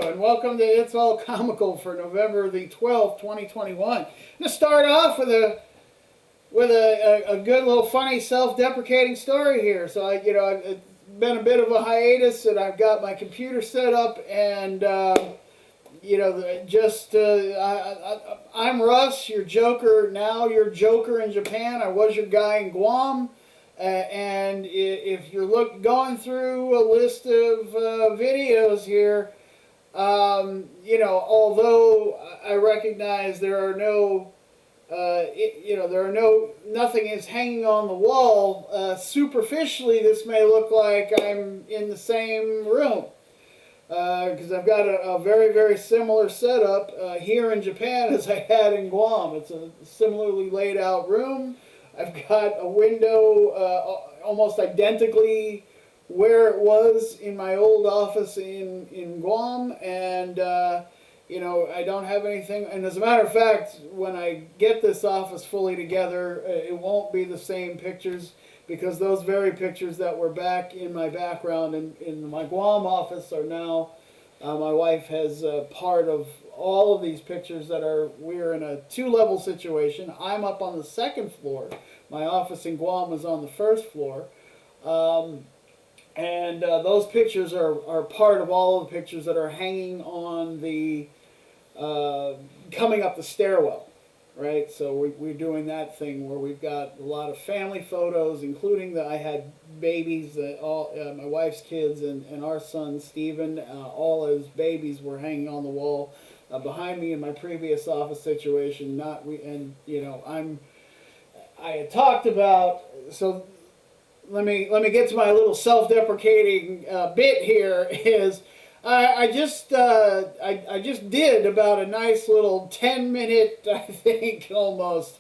and welcome to It's All Comical for November the 12th, 2021. I'm going to start off with a good little funny self-deprecating story here. So it's been a bit of a hiatus, and I've got my computer set up, and I'm Russ, your Joker. Now you're Joker in Japan. I was your guy in Guam. And if you're going through a list of videos here, although I recognize nothing is hanging on the wall. Superficially, this may look like I'm in the same room because I've got a very, very similar setup here in Japan as I had in Guam. It's a similarly laid out room. I've got a window almost identically where it was in my old office in Guam, and I don't have anything. And as a matter of fact, when I get this office fully together, it won't be the same pictures, because those very pictures that were back in my background in my Guam office are now, my wife has part of all of these pictures we're in a two-level situation. I'm up on the second floor. My office in Guam was on the first floor. And those pictures are part of all of the pictures that are hanging on the, coming up the stairwell, right? So we're doing that thing where we've got a lot of family photos, including I had babies, my wife's kids and our son Stephen, all his babies were hanging on the wall behind me in my previous office situation. I had talked about, so let me get to my little self-deprecating bit here. Is I just did about a nice little 10-minute, I think, almost,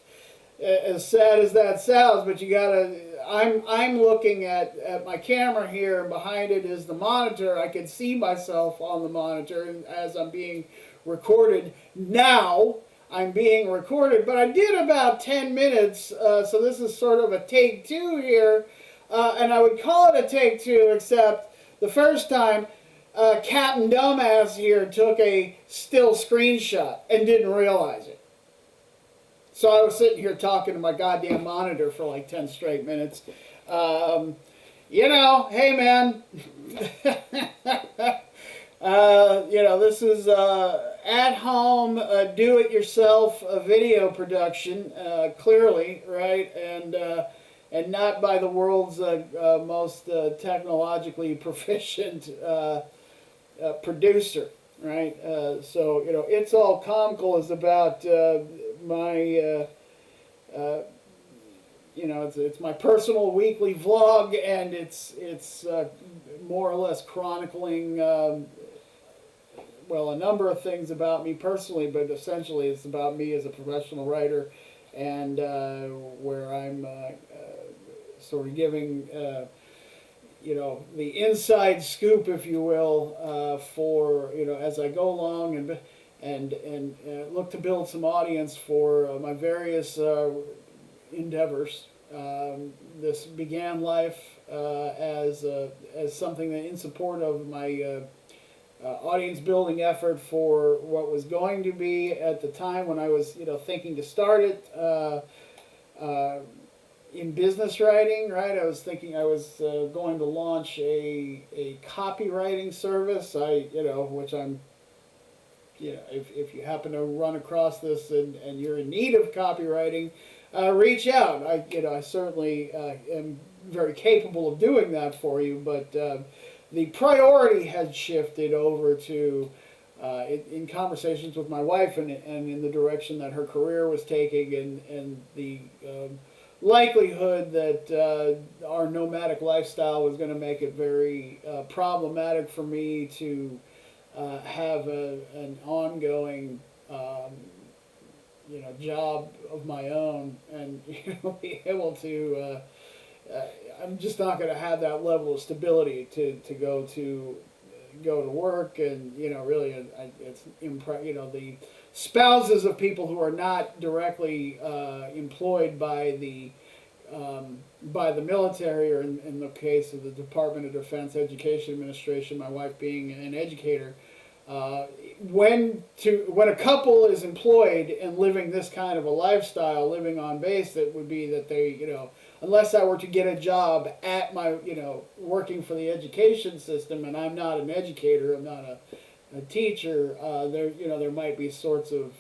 as sad as that sounds, but you gotta. I'm looking at my camera here, and behind it is the monitor. I can see myself on the monitor as I'm being recorded. Now I'm being recorded, but I did about 10 minutes, so this is sort of a take two here, and I would call it a take two, except the first time Captain Dumbass here took a still screenshot and didn't realize it. So I was sitting here talking to my goddamn monitor for like 10 straight minutes. Hey man, this is at-home, do-it-yourself video production, clearly, right? And not by the world's most technologically proficient producer, right? It's All Comical is about it's my personal weekly vlog, and it's more or less chronicling a number of things about me personally, but essentially it's about me as a professional writer, and where I'm sort of giving the inside scoop, if you will, for as I go along and look to build some audience for my various endeavors. This began life as something that, in support of my audience building effort for what was going to be, at the time when I was thinking to start it, in business writing, right? I was thinking I was going to launch a copywriting service. Which I'm, if you happen to run across this and you're in need of copywriting, reach out. I certainly am very capable of doing that for you, but the priority had shifted over to, in conversations with my wife and in the direction that her career was taking, and the likelihood that our nomadic lifestyle was going to make it very problematic for me to have an ongoing job of my own, and be able to. I'm just not going to have that level of stability to go to work, and really it's the spouses of people who are not directly employed by the military, or in the case of the Department of Defense Education Administration, my wife being an educator, when a couple is employed and living this kind of a lifestyle, living on base, that would be that they, unless I were to get a job at my, working for the education system, and I'm not an educator, I'm not a teacher, there might be sorts of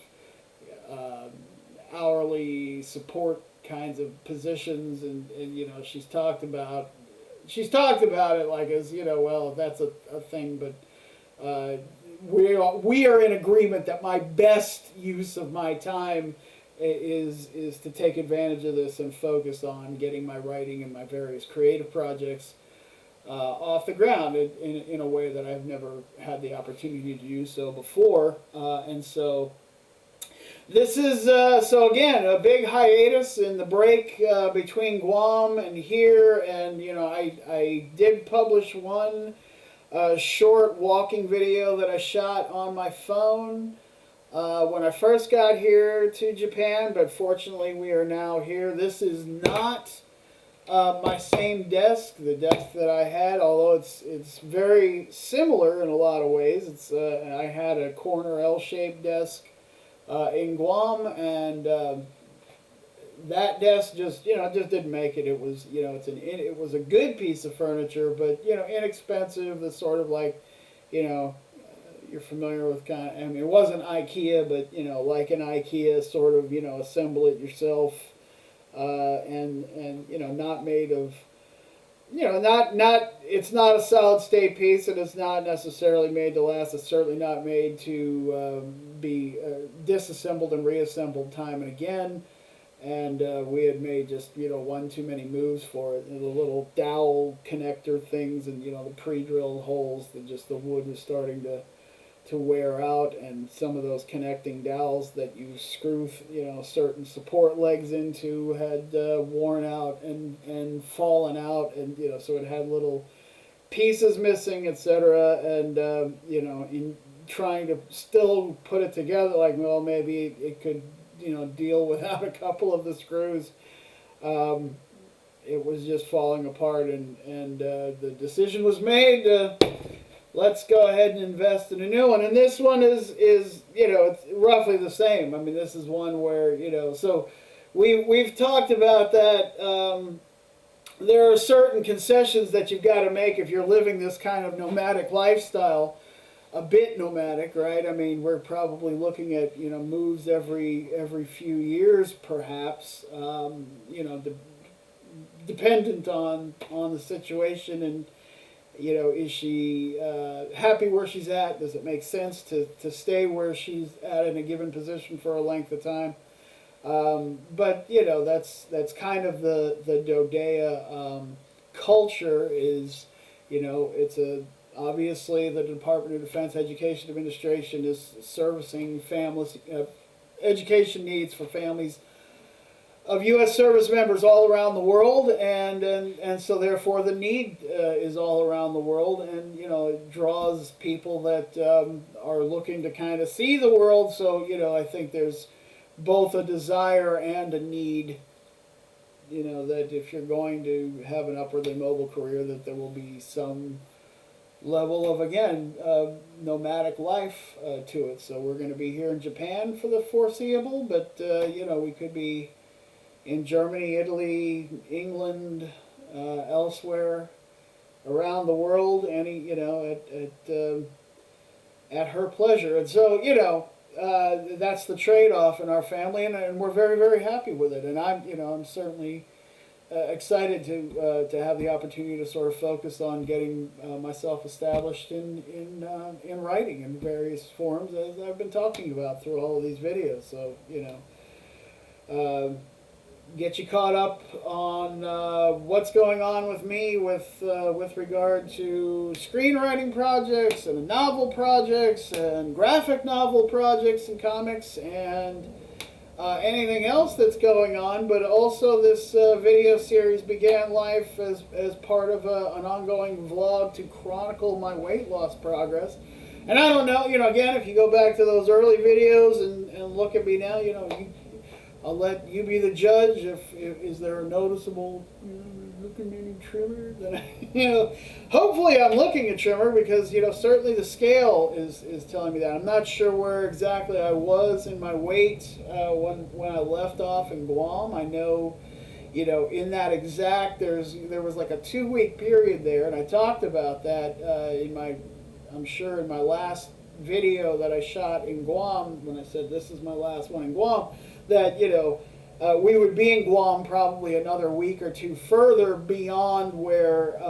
hourly support kinds of positions, and she's talked about it like as, well, that's a thing, but we are in agreement that my best use of my time is to take advantage of this and focus on getting my writing and my various creative projects off the ground in a way that I've never had the opportunity to do so before. And so this is, so again, a big hiatus in the break between Guam and here. And, I did publish one short walking video that I shot on my phone when I first got here to Japan, but fortunately we are now here. This is not my same desk, the desk that I had, although it's very similar in a lot of ways. I had a corner L-shaped desk in Guam, and that desk just didn't make it. It was it was a good piece of furniture, but inexpensive. The sort of like you're familiar with kind of, I mean, it wasn't IKEA, but like an IKEA sort of assemble it yourself, and not made of not it's not a solid state piece, and it's not necessarily made to last. It's certainly not made to be disassembled and reassembled time and again. And we had made just one too many moves for it. And the little dowel connector things, and the pre-drilled holes, that just the wood was starting to wear out, and some of those connecting dowels that you screw certain support legs into had worn out and fallen out, and so it had little pieces missing, etc. And in trying to still put it together, like, well, maybe it could deal without a couple of the screws. It was just falling apart, and the decision was made to let's go ahead and invest in a new one. And this one is it's roughly the same. I mean, this is one where so we've talked about that. There are certain concessions that you've got to make if you're living this kind of nomadic lifestyle. A bit nomadic, right? I mean, we're probably looking at moves every few years, perhaps. Dependent on the situation, and is she happy where she's at? Does it make sense to stay where she's at in a given position for a length of time? But that's kind of the Dodea culture. Is it's a obviously, the Department of Defense Education Administration is servicing families, education needs for families of U.S. service members all around the world, and so therefore the need is all around the world, and it draws people that are looking to kind of see the world. So I think there's both a desire and a need. That if you're going to have an upwardly mobile career, that there will be some level of, again, nomadic life to it. So we're going to be here in Japan for the foreseeable, but we could be in Germany, Italy, England, elsewhere around the world, any at her pleasure. And so that's the trade-off in our family, and we're very, very happy with it. And I'm certainly excited to have the opportunity to sort of focus on getting myself established in writing in various forms, as I've been talking about through all of these videos. So get you caught up on what's going on with me with regard to screenwriting projects and novel projects and graphic novel projects and comics and anything else that's going on. But also this video series began life as part of an ongoing vlog to chronicle my weight loss progress. And I don't know, again, if you go back to those early videos and look at me now, I'll let you be the judge. If is there a noticeable, looking at any trimmer? Then hopefully I'm looking at trimmer because certainly the scale is telling me that. I'm not sure where exactly I was in my weight when I left off in Guam. I know, in that exact there was like a 2 week period there, and I talked about that I'm sure in my last video that I shot in Guam when I said this is my last one in Guam, that we would be in Guam probably another week or two further beyond where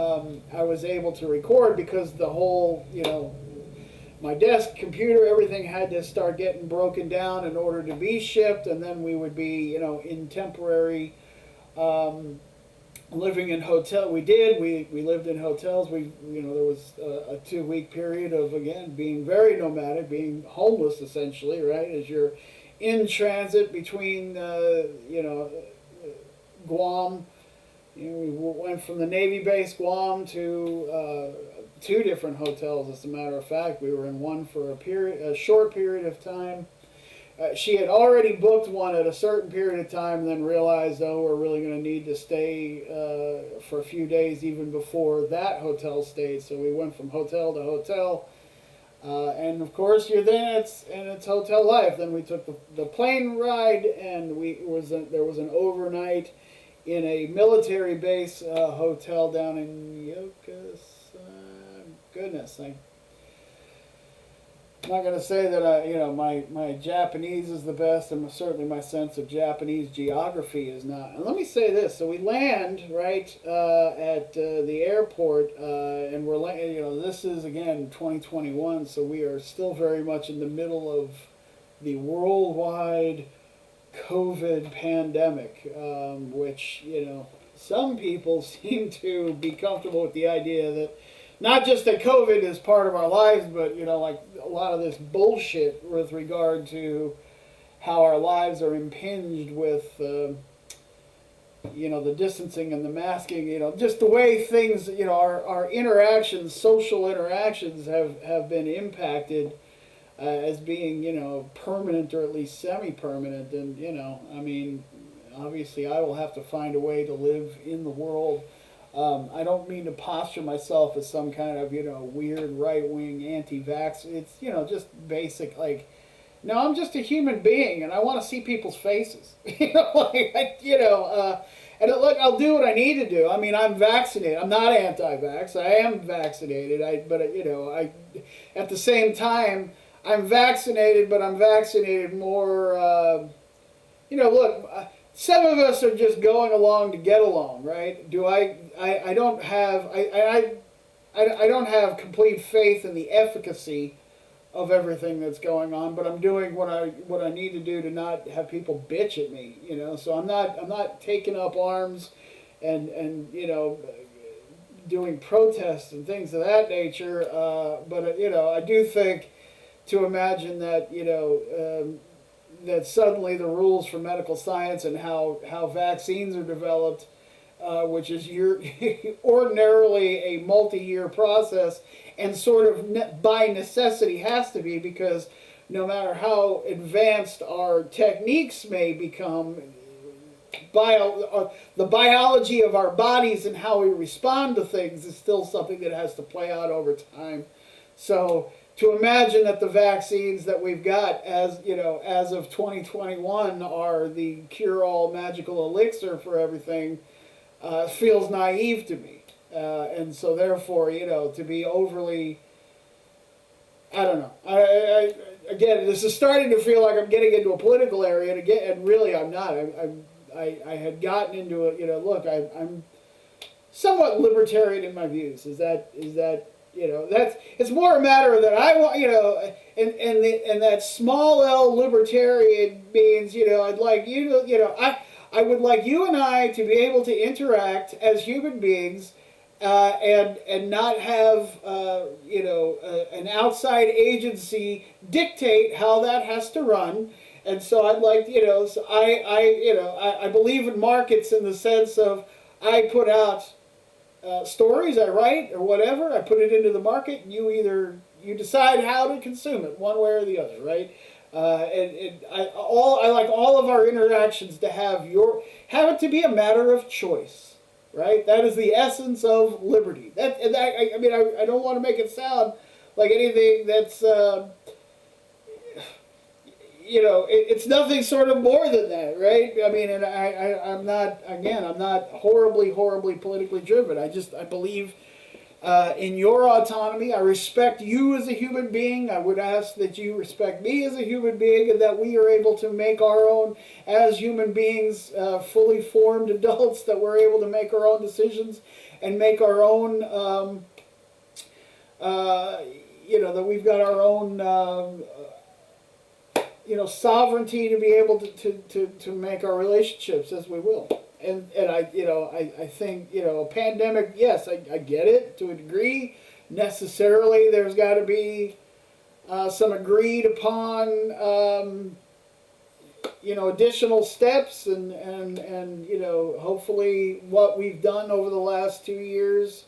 I was able to record, because the whole my desk, computer, everything had to start getting broken down in order to be shipped, and then we would be in temporary living in hotel. We lived in hotels. There was a 2 week period of, again, being very nomadic, being homeless essentially, right? As you're in transit between Guam. We went from the Navy base Guam to 2 different hotels. As a matter of fact, we were in one for a short period of time. She had already booked one at a certain period of time, and then realized, oh, we're really going to need to stay for a few days even before that hotel stayed. So we went from hotel to hotel, and of course it's hotel life. Then we took the plane ride, and there was an overnight in a military base hotel down in Yokosuka. Goodness, I'm not going to say that my Japanese is the best, and certainly my sense of Japanese geography is not. And let me say this: so we land right at the airport, and we're this is again 2021, so we are still very much in the middle of the worldwide COVID pandemic, which some people seem to be comfortable with the idea that. Not just that COVID is part of our lives, but like a lot of this bullshit with regard to how our lives are impinged with the distancing and the masking. Just the way things, our interactions, social interactions have been impacted as being permanent, or at least semi-permanent. And I mean, obviously, I will have to find a way to live in the world. I don't mean to posture myself as some kind of, weird right-wing anti-vax. It's, just basic, no, I'm just a human being, and I want to see people's faces. And look, I'll do what I need to do. I mean, I'm vaccinated. I'm not anti-vax. I am vaccinated. But at the same time, I'm vaccinated, but I'm vaccinated more, look... Some of us are just going along to get along, right? I don't have complete faith in the efficacy of everything that's going on, but I'm doing what I need to do to not have people bitch at me, So I'm not taking up arms and doing protests and things of that nature. But I do think to imagine that that suddenly the rules for medical science and how vaccines are developed, which is ordinarily a multi-year process, and sort of by necessity has to be, because no matter how advanced our techniques may become, the biology of our bodies and how we respond to things is still something that has to play out over time. So to imagine that the vaccines that we've got as of 2021 are the cure-all magical elixir for everything feels naive to me. And so therefore, to be overly, I don't know. Again, this is starting to feel like I'm getting into a political area, and really I'm not. I had gotten into it. Look, I'm somewhat libertarian in my views. Is that it's more a matter that I want, and that small L libertarian means, I'd like I would like you and I to be able to interact as human beings, and not have, an outside agency dictate how that has to run. And so I'd like, so I believe in markets in the sense of I put out stories, I write or whatever, I put it into the market, and you decide how to consume it, one way or the other, right? I like all of our interactions to have it to be a matter of choice, right? That is the essence of liberty. I mean, I don't want to make it sound like anything that's it's nothing sort of more than that, right? I mean, and I'm not horribly politically driven. I believe in your autonomy. I respect you as a human being. I would ask that you respect me as a human being, and that we are able to make our own, as human beings, fully formed adults, that we're able to make our own decisions and make our own, that we've got our own, sovereignty to be able to make our relationships as we will. And I think, a pandemic, yes, I get it to a degree. Necessarily, there's got to be some agreed upon, additional steps, and hopefully what we've done over the last 2 years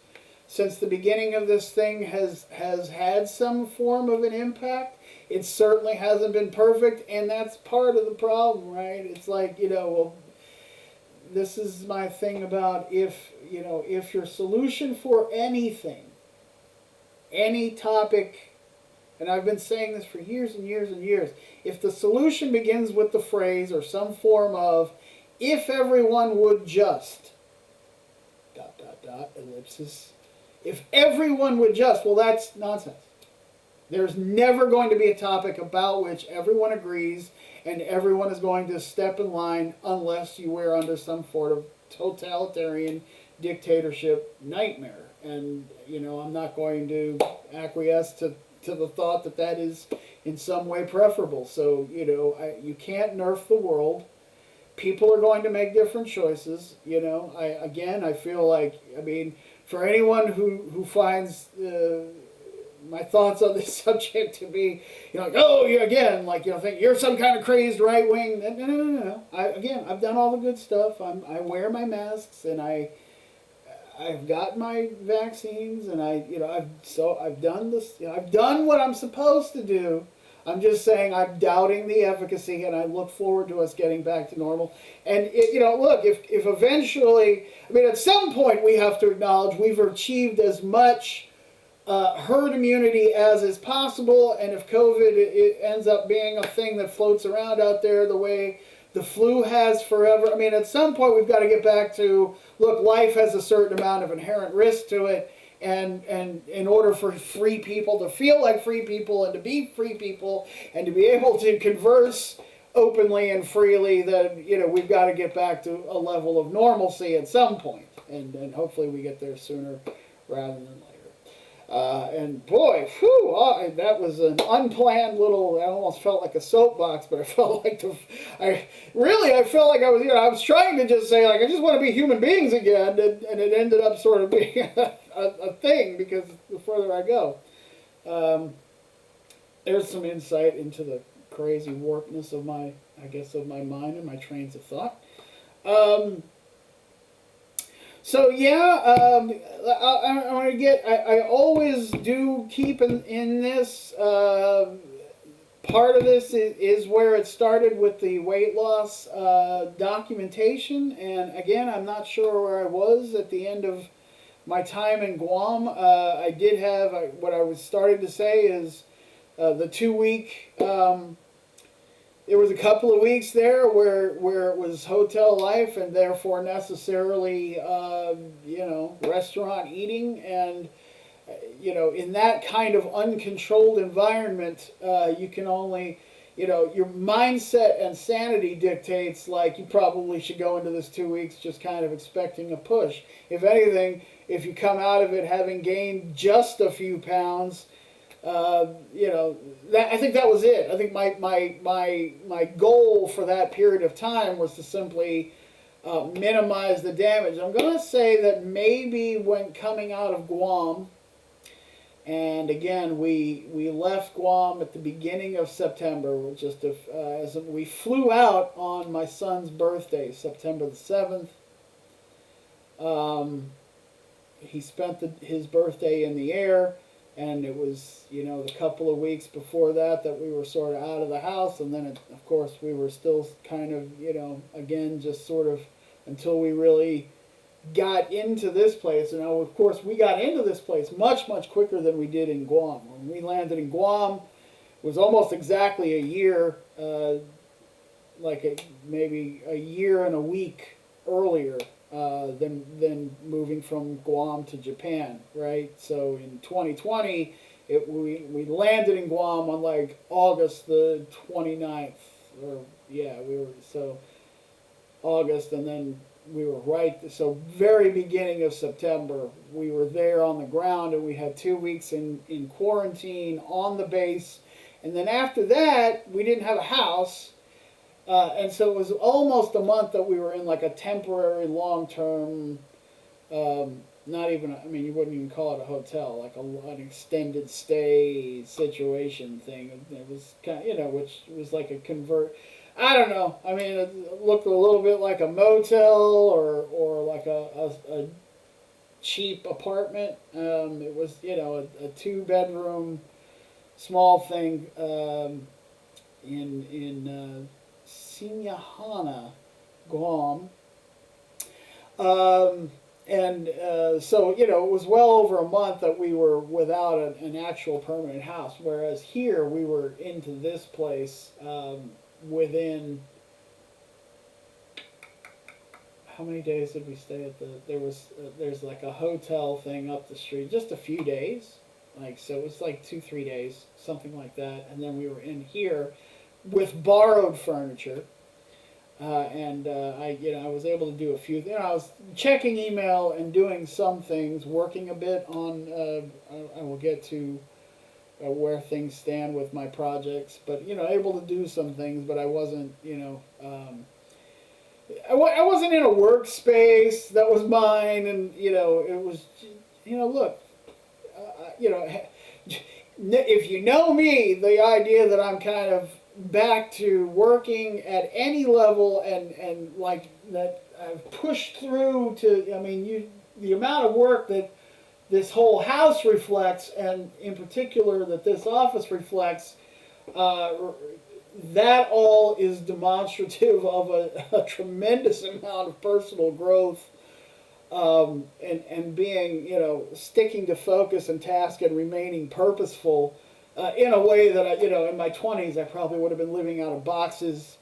since the beginning of this thing has had some form of an impact. It certainly hasn't been perfect, and that's part of the problem, right? It's like, well, this is my thing about if your solution for anything, any topic, and I've been saying this for years and years and years, if the solution begins with the phrase or some form of, if everyone would just, ... ellipsis, if everyone would just, well, that's nonsense. There's never going to be a topic about which everyone agrees and everyone is going to step in line unless you were under some sort of totalitarian dictatorship nightmare. And, I'm not going to acquiesce to the thought that that is in some way preferable. So, you can't nerf the world. People are going to make different choices. I feel like, for anyone who finds my thoughts on this subject to be, think you're some kind of crazed right wing. No. I've done all the good stuff. I wear my masks, and I've got my vaccines, and I've done this. I've done what I'm supposed to do. I'm just saying I'm doubting the efficacy, and I look forward to us getting back to normal. And look, if eventually, at some point we have to acknowledge we've achieved as much herd immunity as is possible, and if COVID it ends up being a thing that floats around out there the way the flu has forever, at some point we've got to get back to, look, life has a certain amount of inherent risk to it, and in order for free people to feel like free people and to be free people and to be able to converse openly and freely, then we've got to get back to a level of normalcy at some point, and hopefully we get there sooner rather than later. And boy, that was an unplanned little, I almost felt like a soapbox, but I felt like I felt like I was trying to just say, like, I just want to be human beings again, and it ended up sort of being a thing, because the further I go. There's some insight into the crazy warpedness of my mind and my trains of thought. So yeah, I want to get. I always do keep in this. Part of this is where it started with the weight loss documentation, and again, I'm not sure where I was at the end of my time in Guam. I did have what I was starting to say is the 2-week. There was a couple of weeks there where it was hotel life, and therefore necessarily, restaurant eating. And, in that kind of uncontrolled environment, you can only, your mindset and sanity dictates, like, you probably should go into this 2 weeks just kind of expecting a push. If anything, if you come out of it having gained just a few pounds, I think that was it. I think my goal for that period of time was to simply minimize the damage. I'm going to say that maybe when coming out of Guam, and again we left Guam at the beginning of September, as we flew out on my son's birthday, September the 7th. He spent his birthday in the air. and it was, you know, the couple of weeks before that we were sort of out of the house, and then of course we were still kind of, you know, again just sort of until we really got into this place. And of course we got into this place much quicker than we did in Guam. When we landed in Guam, it was almost exactly a year, maybe a year and a week earlier than moving from Guam to Japan, right? So in 2020, we landed in Guam on like August the 29th, or yeah, we were so August, and then we were so very beginning of September, we were there on the ground, and we had 2 weeks in quarantine on the base, and then after that, we didn't have a house. And so it was almost a month that we were in like a temporary, long-term, not even, I mean, you wouldn't even call it a hotel, like an extended stay situation thing. It was kind of, you know, which was like I don't know. I mean, it looked a little bit like a motel or like a cheap apartment. It was, you know, a two-bedroom small thing in Sinyahana, Guam. So, you know, it was well over a month that we were without an actual permanent house, whereas here we were into this place within, how many days did we stay at there's like a hotel thing up the street, just a few days, like, so it was like 2-3 days, something like that, and then we were in here with borrowed furniture, I was able to do a few. You know, I was checking email and doing some things, working a bit on. I will get to where things stand with my projects, but you know, able to do some things, but I wasn't. You know, I wasn't in a workspace that was mine, and you know, it was. You know, look, you know. If you know me, the idea that I'm kind of back to working at any level and like that I've pushed through to, I mean, the amount of work that this whole house reflects, and in particular that this office reflects, that all is demonstrative of a tremendous amount of personal growth. And being, you know, sticking to focus and task and remaining purposeful in a way that, you know, in my 20s I probably would have been living out of boxes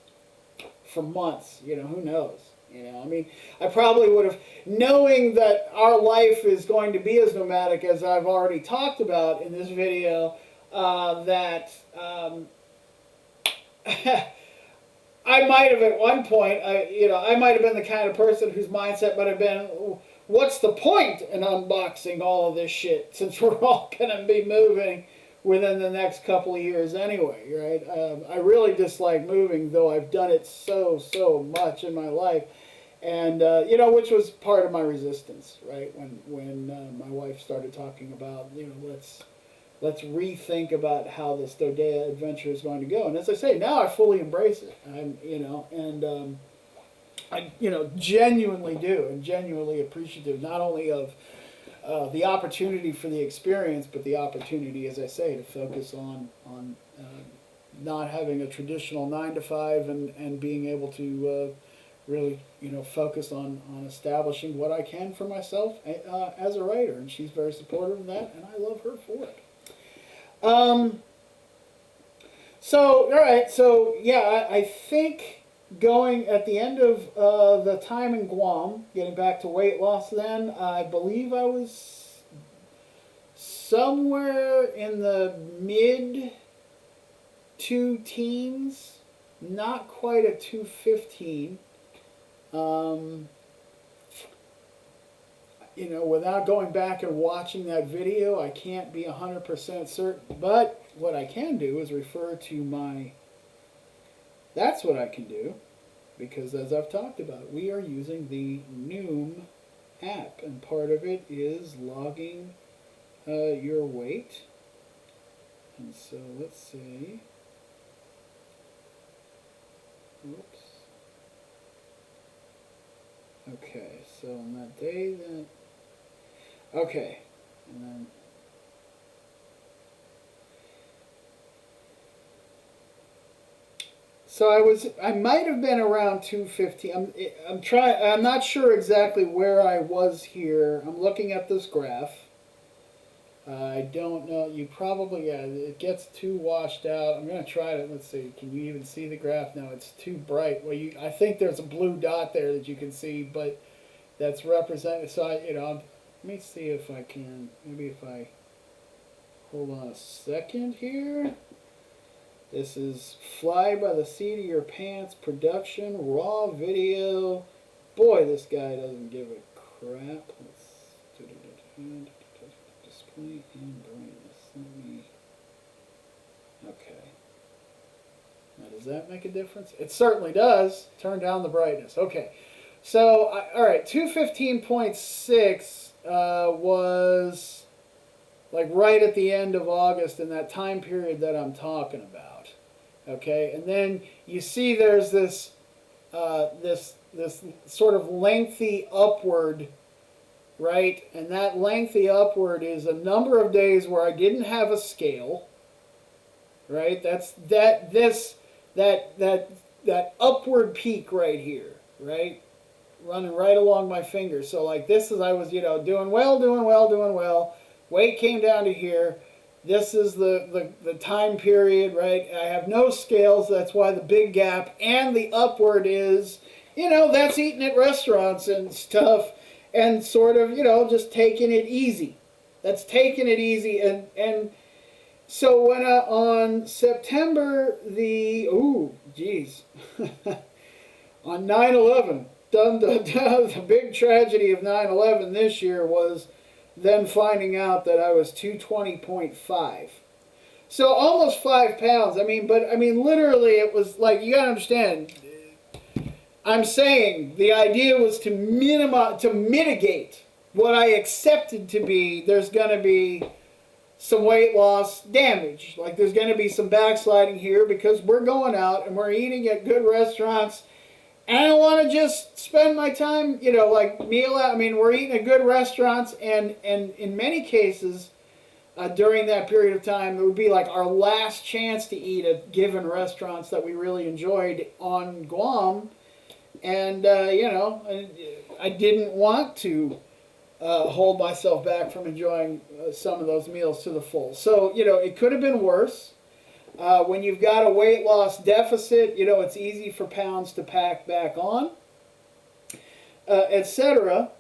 for months. You know, who knows? You know, I mean, I probably would have, knowing that our life is going to be as nomadic as I've already talked about in this video, that I might have at one point, I might have been the kind of person whose mindset might have been, what's the point in unboxing all of this shit since we're all going to be moving within the next couple of years anyway, right? I really dislike moving, though I've done it so much in my life, and you know, which was part of my resistance, right? When my wife started talking about, you know, let's rethink about how this Dodea adventure is going to go. And as I say, now I fully embrace it. I, you know, genuinely do, and genuinely appreciative not only of the opportunity for the experience, but the opportunity, as I say, to focus on not having a traditional 9-to-5 and being able to really, you know, focus on establishing what I can for myself as a writer. And she's very supportive of that, and I love her for it. So, all right, so yeah, I think going at the end of the time in Guam, getting back to weight loss then, I believe I was somewhere in the mid 2 teens, not quite a 215. You know, without going back and watching that video, I can't be 100% certain. But what I can do is refer to that's what I can do, because as I've talked about, we are using the Noom app, and part of it is logging your weight. And so let's say, oops. Okay, so on that day then, okay, and then So I might have been around 215. I'm not sure exactly where I was here. I'm looking at this graph. I don't know. You probably, yeah, it gets too washed out. I'm going to try to, let's see. Can you even see the graph? No, it's too bright. Well, I think there's a blue dot there that you can see, but that's represented. So let me see if I can, maybe if I, hold on a second here. This is Fly by the Seat of Your Pants production, raw video. Boy, this guy doesn't give a crap. Let's display and brightness. Okay. Now, does that make a difference? It certainly does. Turn down the brightness. Okay. So, all right, 215.6 was like right at the end of August in that time period that I'm talking about. Okay, and then you see there's this this sort of lengthy upward, right? And that lengthy upward is a number of days where I didn't have a scale, right? That's that upward peak right here, right? Running right along my finger. So like this is, I was, doing well. Weight came down to here. This is the time period, right? I have no scales. That's why the big gap. And the upward is, that's eating at restaurants and stuff and sort of, just taking it easy. That's taking it easy. And so when on September on 9/11, the big tragedy of 9/11 this year was then finding out that I was 220.5. So almost 5 pounds. Literally it was like, you gotta understand, I'm saying the idea was to mitigate what I accepted to be, there's gonna be some weight loss damage. Like there's gonna be some backsliding here because we're going out and we're eating at good restaurants. And I don't want to just spend my time, like meal out. We're eating at good restaurants, and in many cases, during that period of time, it would be like our last chance to eat at given restaurants that we really enjoyed on Guam. And, I didn't want to hold myself back from enjoying some of those meals to the full. So, it could have been worse. When you've got a weight loss deficit, it's easy for pounds to pack back on, etc.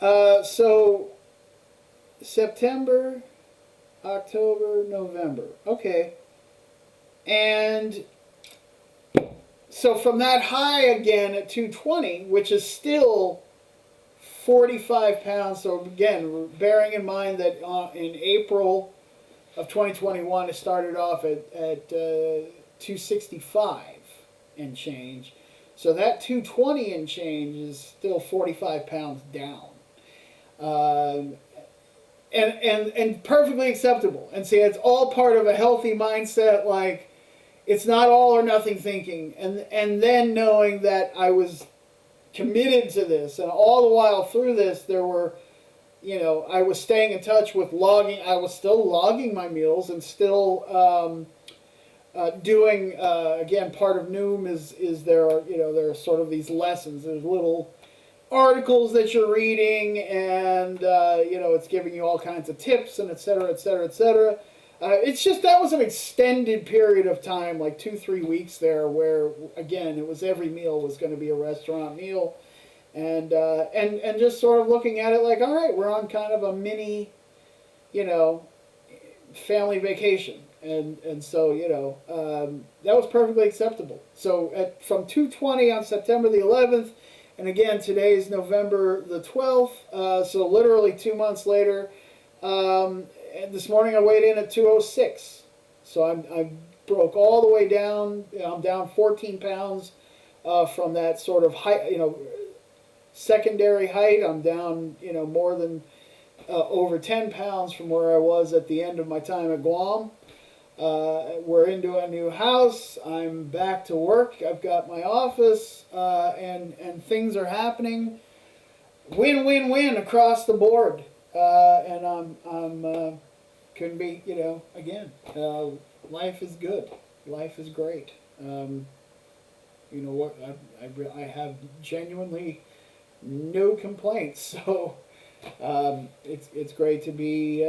So September, October, November. Okay. And so from that high again at 220, which is still 45 pounds. So again, bearing in mind that in April of 2021, it started off at 265 and change. So that 220 and change is still 45 pounds down. And perfectly acceptable. And see, it's all part of a healthy mindset, like it's not all or nothing thinking. And then knowing that I was committed to this, and all the while through this, there were, I was staying in touch with logging. I was still logging my meals and still doing, again, part of Noom is there are sort of these lessons. There's little articles that you're reading, and it's giving you all kinds of tips and et cetera, et cetera, et cetera. It's just that was an extended period of time, like 2-3 weeks there, where again it was every meal was going to be a restaurant meal, and just sort of looking at it like, all right, we're on kind of a mini, family vacation, and so that was perfectly acceptable. So from 220 on September the 11th. And again, today is November the 12th, so literally 2 months later. And this morning I weighed in at 206. So I broke all the way down. I'm down 14 pounds from that sort of height, secondary height. I'm down, more than over 10 pounds from where I was at the end of my time at Guam. We're into a new house. I'm back to work. I've got my office, and things are happening. Win, win, win across the board. And couldn't be, again, life is good. Life is great. You know what? I have genuinely no complaints. So it's great to be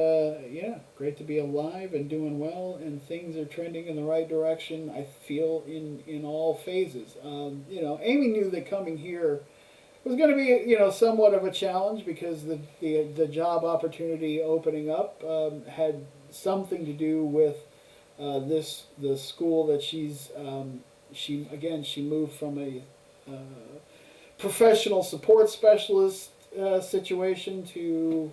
great to be alive and doing well, and things are trending in the right direction. I feel in all phases. Amy knew that coming here was going to be somewhat of a challenge because the job opportunity opening up had something to do with the school that she moved from a professional support specialist situation to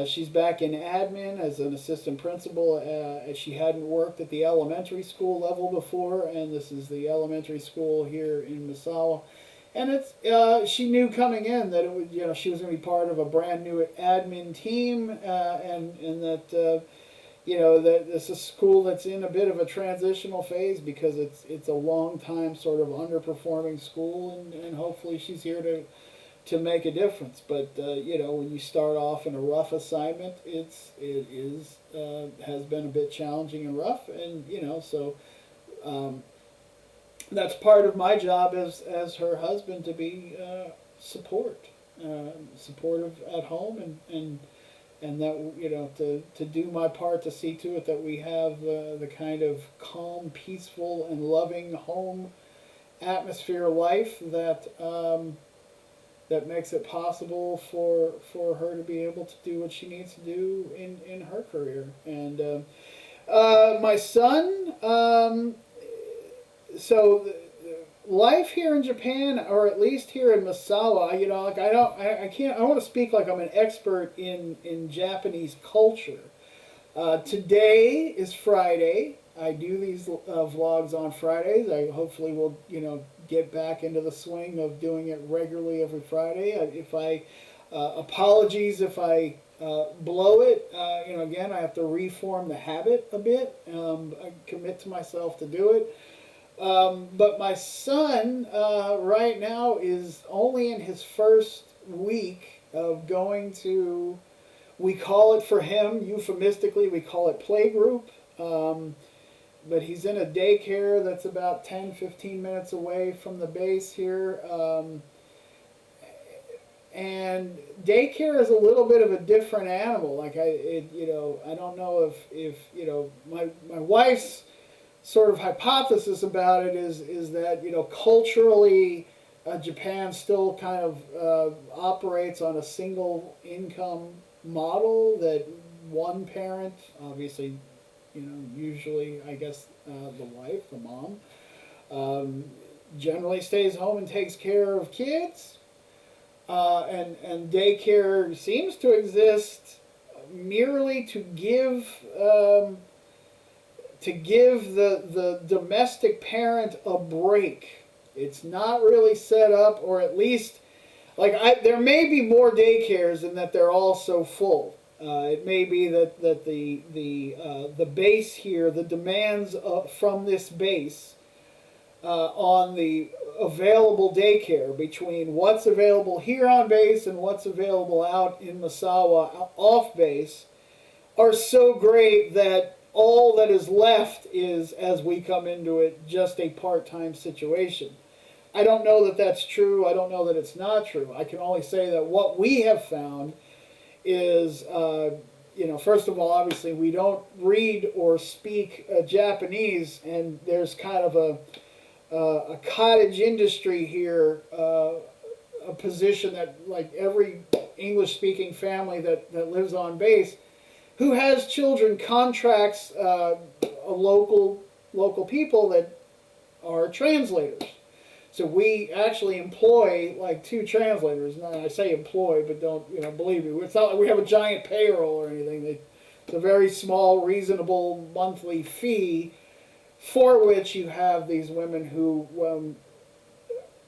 she's back in admin as an assistant principal. As she hadn't worked at the elementary school level before, and this is the elementary school here in Misawa. And she knew coming in that it would she was going to be part of a brand new admin team, and that that this is a school that's in a bit of a transitional phase because it's a long time sort of underperforming school, and hopefully she's here to make a difference. But when you start off in a rough assignment, it has been a bit challenging and rough, and so that's part of my job as her husband, to be supportive at home, and that to do my part to see to it that we have the kind of calm, peaceful, and loving home atmosphere life that makes it possible for her to be able to do what she needs to do in her career. And my son, so life here in Japan, or at least here in Misawa, I want to speak like I'm an expert in Japanese culture. Today is Friday. I do these vlogs on Fridays. I hopefully will get back into the swing of doing it regularly every Friday. Apologies if I blow it. Again, I have to reform the habit a bit. I commit to myself to do it. But my son right now is only in his first week of going to, we call it for him, euphemistically, we call it playgroup. But he's in a daycare that's about 10-15 minutes away from the base here. And daycare is a little bit of a different animal. Like I don't know if my wife's sort of hypothesis about it is that culturally Japan still kind of operates on a single income model, that one parent, obviously usually I guess the wife, the mom, generally stays home and takes care of kids, and daycare seems to exist merely to give the domestic parent a break. It's not really set up, or at least, there may be more daycares in that they're all so full. It may be that the base here, the demands from this base on the available daycare, between what's available here on base and what's available out in Misawa off base, are so great that all that is left is, as we come into it, just a part-time situation. I don't know that that's true. I don't know that it's not true. I can only say that what we have found is, first of all, obviously we don't read or speak Japanese, and there's kind of a cottage industry here, a position that, like every English-speaking family that lives on base, who has children, contracts local people that are translators. So we actually employ like 2 translators. Now, I say employ, but don't believe me. It's not like we have a giant payroll or anything. It's a very small, reasonable monthly fee, for which you have these women who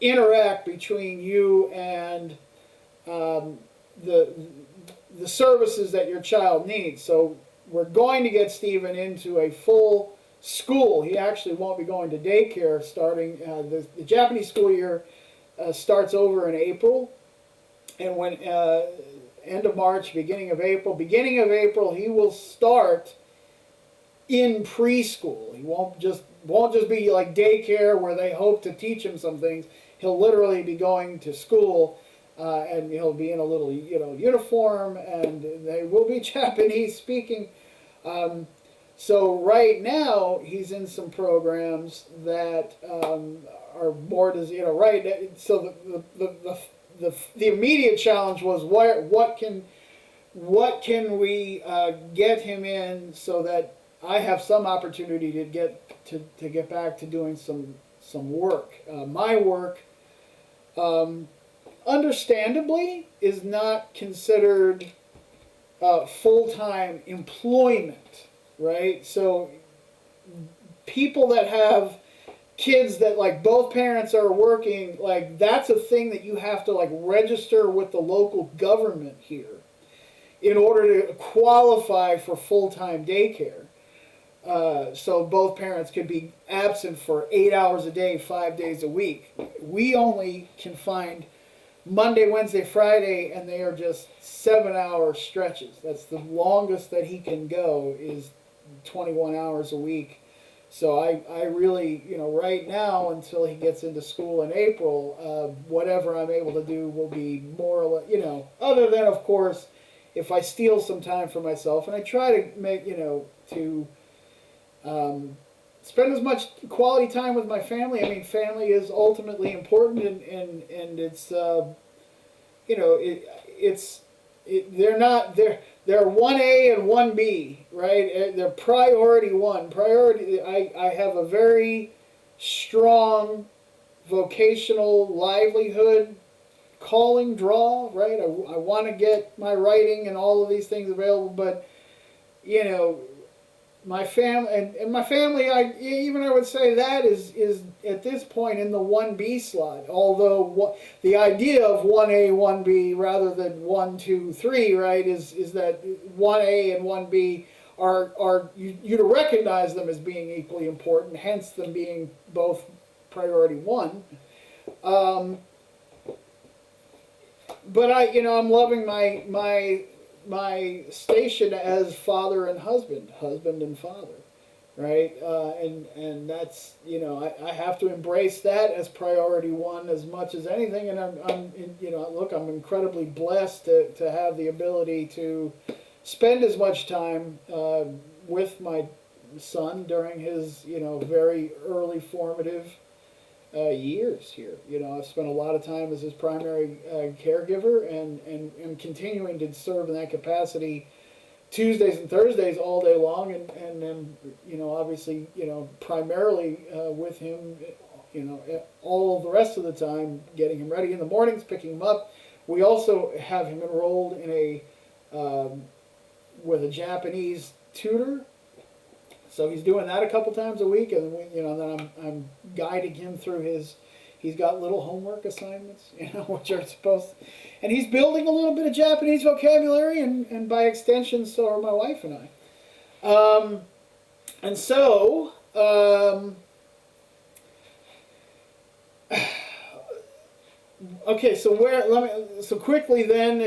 interact between you and the services that your child needs. So we're going to get Stephen into a full school. He actually won't be going to daycare starting, the Japanese school year starts over in April, and when end of March, beginning of April he will start in preschool. He won't just be like daycare where they hope to teach him some things. He'll literally be going to school, and he'll be in a little uniform, and they will be Japanese speaking. So right now he's in some programs that are more right. So the immediate challenge was what can we get him in so that I have some opportunity to get back to doing some work. My work, understandably, is not considered full-time employment, right? So people that have kids that like both parents are working, like that's a thing that you have to like register with the local government here in order to qualify for full-time daycare. So both parents could be absent for 8 hours a day, 5 days a week. We only can find Monday, Wednesday, Friday, and they are just 7-hour stretches. That's the longest that he can go, is 21 hours a week. So I really, right now until he gets into school in April, whatever I'm able to do will be more or less, other than, of course, if I steal some time for myself, and I try to make, to spend as much quality time with my family. I mean, family is ultimately important, and it's, they're 1A and 1B, right? They're priority one. I have a very strong vocational livelihood calling draw, right? I want to get my writing and all of these things available, but, my family, and my family, I would say that is at this point in the 1B slot. Although the idea of 1A, 1B rather than 1, 2, 3, right, is that 1A and 1B are you to recognize them as being equally important, hence them being both priority one. But I'm loving my station as father and husband and father, right? And that's, I have to embrace that as priority one as much as anything. And I'm incredibly blessed to have the ability to spend as much time with my son during his, very early formative years here. I've spent a lot of time as his primary caregiver, and continuing to serve in that capacity Tuesdays and Thursdays all day long, and then obviously primarily with him all the rest of the time, getting him ready in the mornings, picking him up. We also have him enrolled in with a Japanese tutor. So he's doing that a couple times a week, and then I'm guiding him through he's got little homework assignments, which are supposed to, and he's building a little bit of Japanese vocabulary, and by extension, so are my wife and I. And so, okay, so quickly then,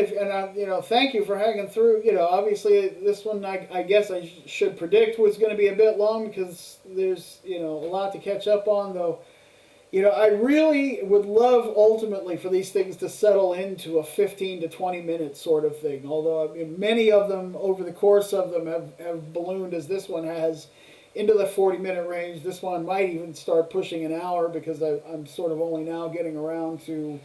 thank you for hanging through. Obviously this one I guess I should predict was going to be a bit long, because there's a lot to catch up on, though. I really would love ultimately for these things to settle into a 15 to 20 minute sort of thing. Although many of them over the course of them have ballooned, as this one has, into the 40-minute range. This one might even start pushing an hour, because I'm sort of only now getting around to,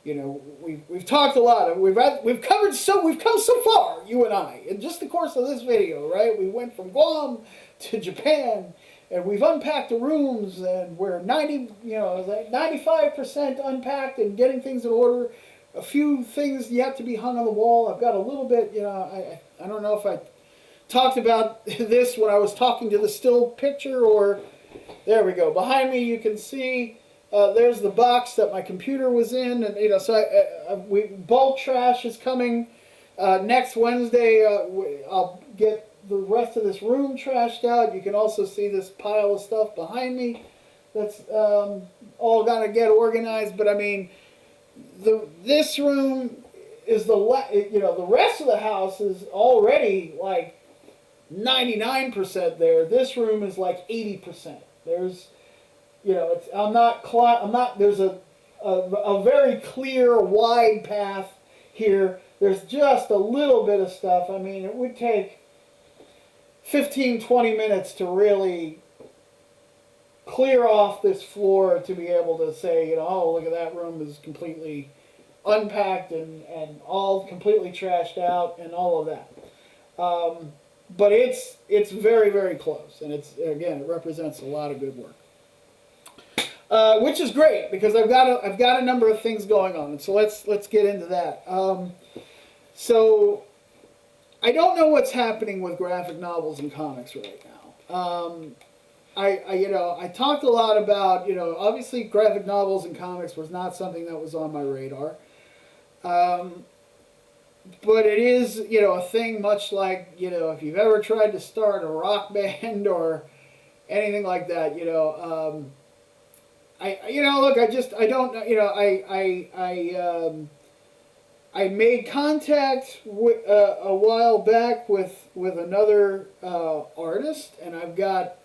we've talked a lot. We've come so far, you and I, in just the course of this video, right? We went from Guam to Japan, and we've unpacked the rooms, and we're 95% unpacked and getting things in order. A few things yet to be hung on the wall. I've got a little bit, I don't know if I talked about this when I was talking to the still picture, or there we go. Behind me you can see there's the box that my computer was in, and bulk trash is coming next Wednesday. I'll get the rest of this room trashed out. You can also see this pile of stuff behind me that's all got to get organized. But I mean, this room is the rest of the house is already like 99% there. This room is like 80%. There's, it's, I'm not, there's a very clear, wide path here. There's just a little bit of stuff. I mean, it would take 15, 20 minutes to really clear off this floor to be able to say, oh, look at that room is completely unpacked and all completely trashed out and all of that. But it's very, very close, and it represents a lot of good work, which is great because I've got a number of things going on, and so let's get into that. So I don't know what's happening with graphic novels and comics right now. I talked a lot about, obviously graphic novels and comics was not something that was on my radar. But it is, a thing much like, if you've ever tried to start a rock band or anything like that, I made contact a while back with another artist, and I've got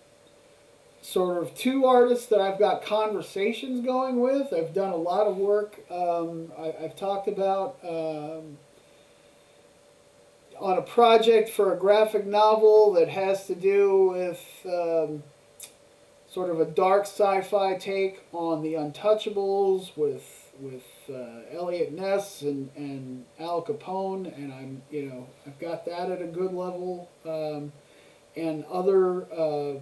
sort of two artists that I've got conversations going with. I've done a lot of work. I've talked about on a project for a graphic novel that has to do with sort of a dark sci-fi take on the Untouchables with Elliot Ness and Al Capone, and I've got that at a good level, and other.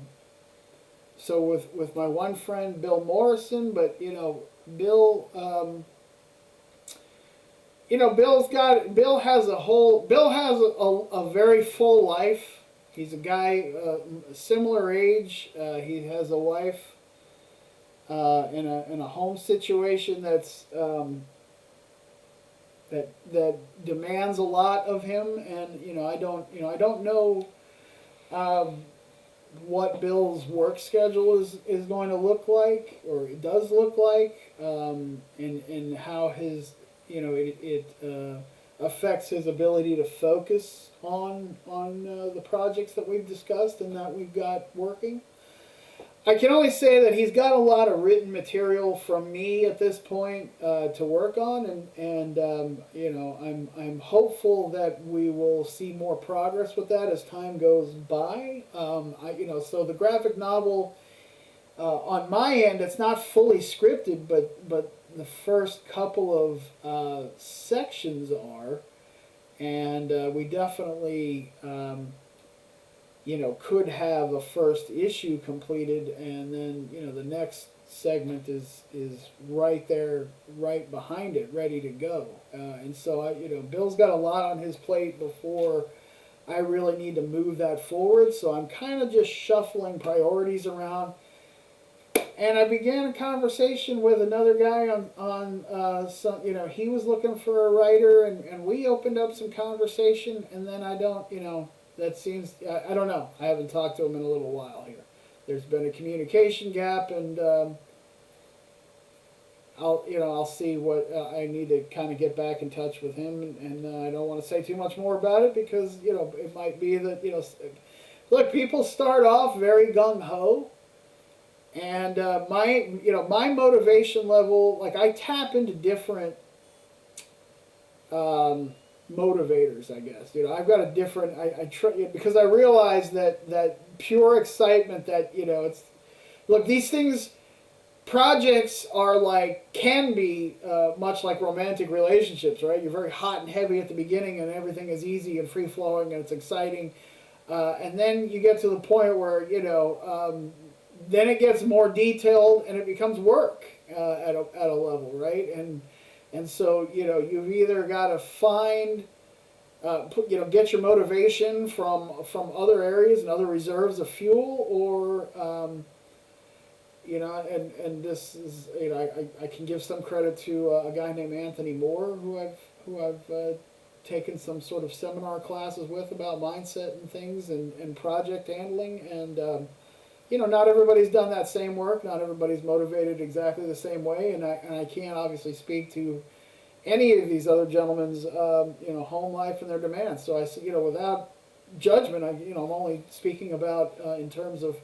So with my one friend Bill Morrison, but Bill. Bill has a very full life. He's a guy similar age. He has a wife in a home situation that demands a lot of him, and I don't know what Bill's work schedule is going to look like, or it does look like, and how his it affects his ability to focus on the projects that we've discussed and that we've got working. I can only say that he's got a lot of written material from me at this point to work on, and I'm hopeful that we will see more progress with that as time goes by. So the graphic novel on my end, it's not fully scripted, but the first couple of sections are, and we definitely could have a first issue completed, and then the next segment is right there, right behind it, ready to go. And so Bill's got a lot on his plate before I really need to move that forward. So I'm kind of just shuffling priorities around. And I began a conversation with another guy on some, he was looking for a writer, and we opened up some conversation, and then I don't know. I haven't talked to him in a little while here. There's been a communication gap, and I'll see what I need to kind of get back in touch with him, and I don't want to say too much more about it because it might be that look, people start off very gung ho. And my motivation level, like I tap into different motivators, I guess. I've got a different. I try because I realize that pure excitement that it's. Look, these things, projects are can be much like romantic relationships, right? You're very hot and heavy at the beginning, and everything is easy and free flowing, and it's exciting, and then you get to the point where then it gets more detailed and it becomes work at a level, right? And so you've either got to find get your motivation from other areas and other reserves of fuel, or and this is I can give some credit to a guy named Anthony Moore who I've taken some sort of seminar classes with about mindset and things and project handling, and not everybody's done that same work. Not everybody's motivated exactly the same way, and I can't obviously speak to any of these other gentlemen's home life and their demands. So I said, without judgment. I'm only speaking about in terms of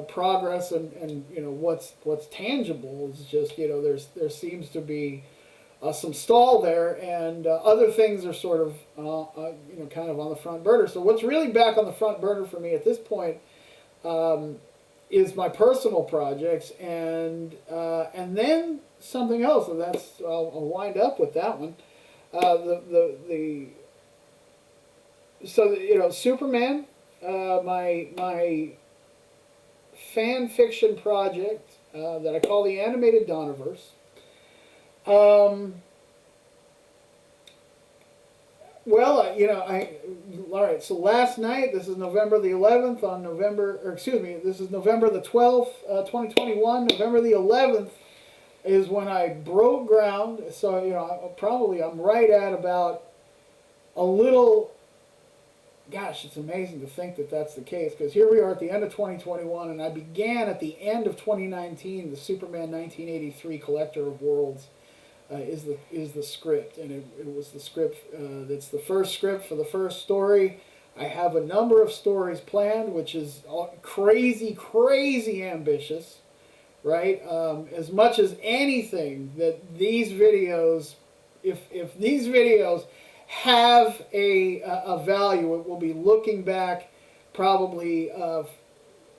progress and what's tangible. Is just there seems to be some stall there, and other things are sort of kind of on the front burner. So what's really back on the front burner for me at this point is my personal projects, and then something else, and that's I'll wind up with that one. Superman, my fan fiction project that I call the Animated Donnerverse. All right, so last night, this is November the 11th, this is November the 12th, 2021, November the 11th is when I broke ground, so, I'm right at about a little, gosh, it's amazing to think that that's the case, because here we are at the end of 2021, and I began at the end of 2019, the Superman 1983 Collector of Worlds. Is the script, and it was the script that's the first script for the first story. I have a number of stories planned, which is crazy ambitious, right? As much as anything that these videos, if these videos have a value, it will be looking back probably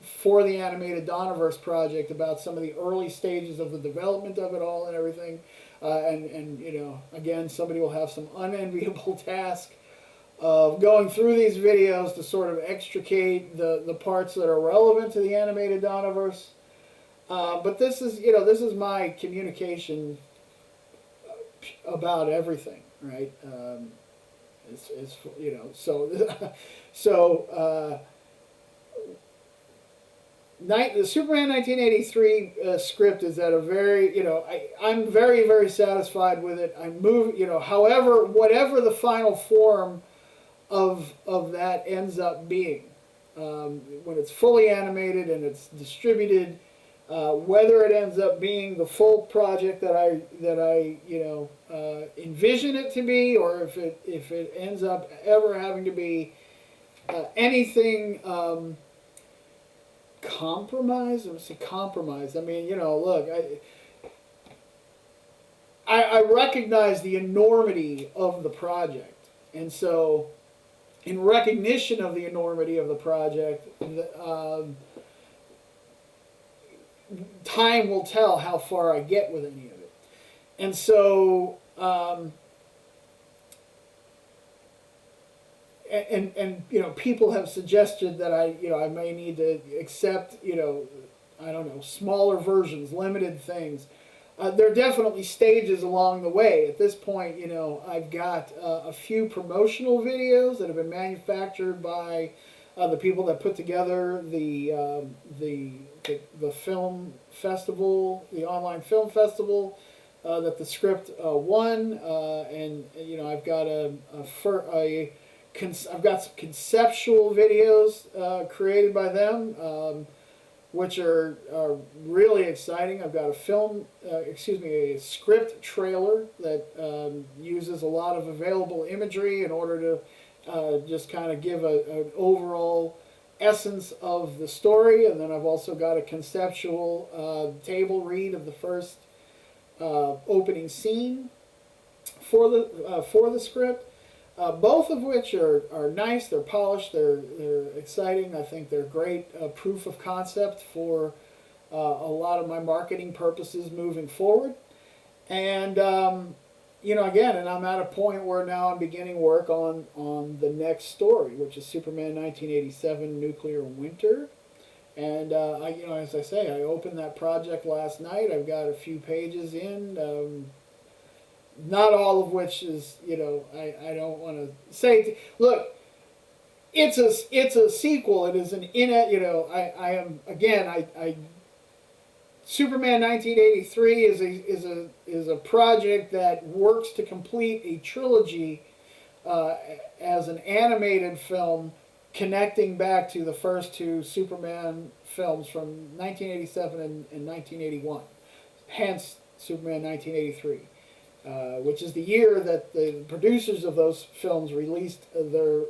for the Animated Donnerverse project about some of the early stages of the development of it all and everything. Again, somebody will have some unenviable task of going through these videos to sort of extricate the parts that are relevant to the Animated Donnerverse. But this is my communication about everything, right? The Superman 1983 script is at a very, I'm very satisfied with it. However, whatever the final form of that ends up being, when it's fully animated and it's distributed, whether it ends up being the full project that I envision it to be, or if it ends up ever having to be anything. Compromise? I would say compromise. I mean, look, I recognize the enormity of the project, and so in recognition of the enormity of the project, time will tell how far I get with any of it. And so people have suggested that I may need to accept, I don't know, smaller versions, limited things. There are definitely stages along the way. At this point, I've got a few promotional videos that have been manufactured by the people that put together the film festival, the online film festival that the script won, and I've got I've got some conceptual videos created by them, which are really exciting. I've got a script trailer that uses a lot of available imagery in order to just kind of give an overall essence of the story. And then I've also got a conceptual table read of the first opening scene for the script. Both of which are nice, they're polished, they're exciting. I think they're great proof of concept for a lot of my marketing purposes moving forward. And, again, and I'm at a point where now I'm beginning work on the next story, which is Superman 1987 Nuclear Winter. And, as I say, I opened that project last night. I've got a few pages in. Not all of which is, I don't want to say. Look, it's a sequel. It is Superman 1983 is a project that works to complete a trilogy as an animated film, connecting back to the first two Superman films from 1987 and 1981. Hence, Superman 1983. Which is the year that the producers of those films released their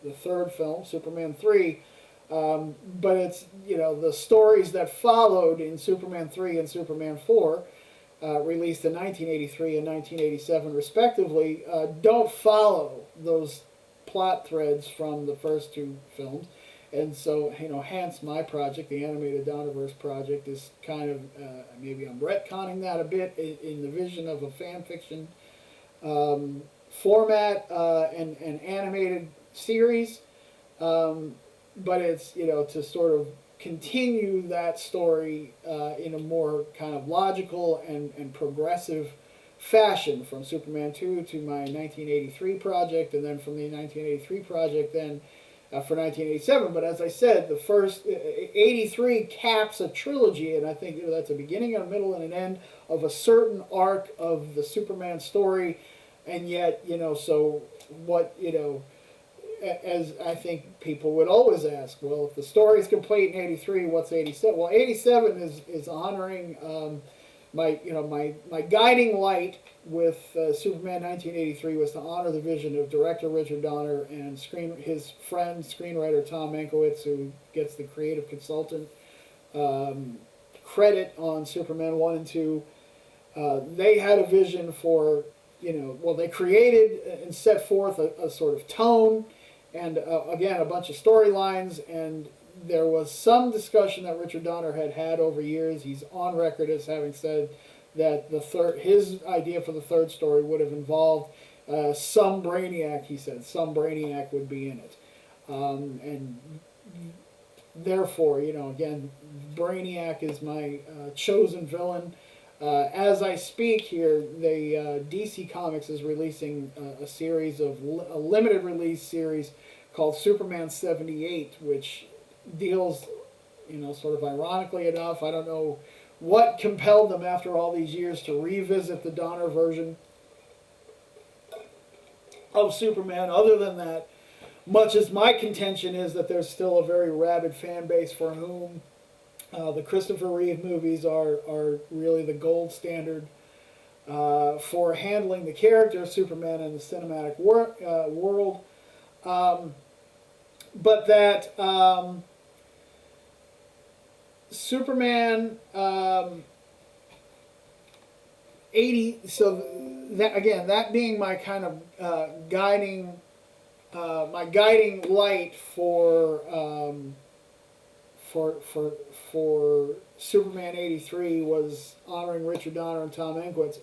the third film, Superman 3. But it's, you know, the stories that followed in Superman 3 and Superman 4, released in 1983 and 1987 respectively, don't follow those plot threads from the first two films. And so, you know, hence my project, the Animated Donnerverse project, is kind of, maybe I'm retconning that a bit in the vision of a fan fiction format and animated series. But it's, you know, to sort of continue that story in a more kind of logical and progressive fashion, from Superman 2 to my 1983 project, and then from the 1983 project then for 1987. But as I said, the first 83 caps a trilogy, and I think, you know, that's a beginning, a middle, and an end of a certain arc of the Superman story. And yet, you know, so what, you know, as I think people would always ask, well, if the story is complete in 83, what's 87? Well, 87 is honoring my guiding light with Superman 1983 was to honor the vision of director Richard Donner and his friend, screenwriter Tom Mankiewicz, who gets the creative consultant credit on Superman 1 and 2. They had a vision for, you know, well, they created and set forth a sort of tone, and again, a bunch of storylines, and there was some discussion that Richard Donner had over years. He's on record as having said that his idea for the third story would have involved some Brainiac. He said some Brainiac would be in it, and therefore, you know, again, Brainiac is my chosen villain. As I speak here, DC Comics is releasing a series of a limited release series called Superman 78, which deals, you know, sort of ironically enough, I don't know what compelled them after all these years to revisit the Donner version of Superman. Other than that, much as my contention is that there's still a very rabid fan base for whom the Christopher Reeve movies are really the gold standard for handling the character of Superman in the cinematic world. But that Superman 80, so that, again, that being my kind of guiding light for Superman 83 was honoring Richard Donner and Tom Mankiewicz,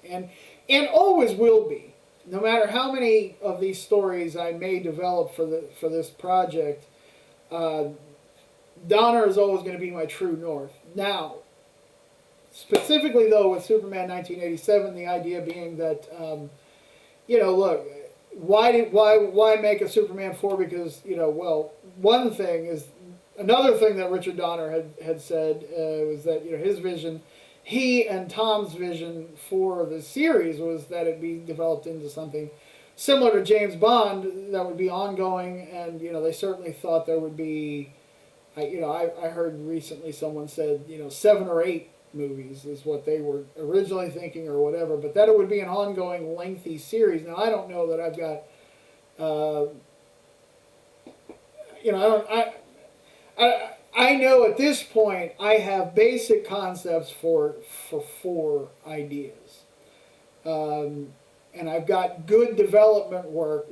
and always will be. No matter how many of these stories I may develop for this project, Donner is always going to be my true north. Now, specifically though with Superman 1987, the idea being that, you know, look, why make a Superman 4? Because, you know, well, one thing is, another thing that Richard Donner had said was that, you know, his vision, he and Tom's vision for the series was that it be developed into something similar to James Bond that would be ongoing, and, you know, they certainly thought there would be, you know, I heard recently someone said, you know, 7 or 8 movies is what they were originally thinking or whatever, but that it would be an ongoing lengthy series. Now, I don't know that I've got, you know, I know at this point I have basic concepts for 4 ideas. And I've got good development work,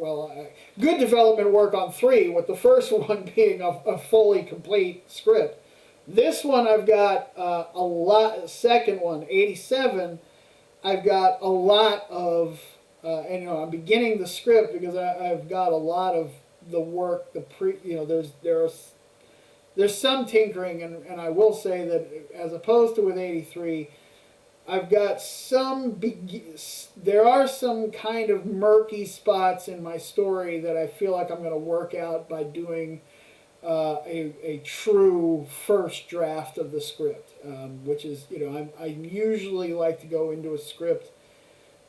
good development work on 3, with the first one being a fully complete script. This one I've got a lot, second one, 87, I've got a lot of, and, you know, I'm beginning the script because I've got a lot of the work, you know, there's some tinkering, and I will say that as opposed to with 83, I've got there are some kind of murky spots in my story that I feel like I'm going to work out by doing a true first draft of the script, which is, you know, I usually like to go into a script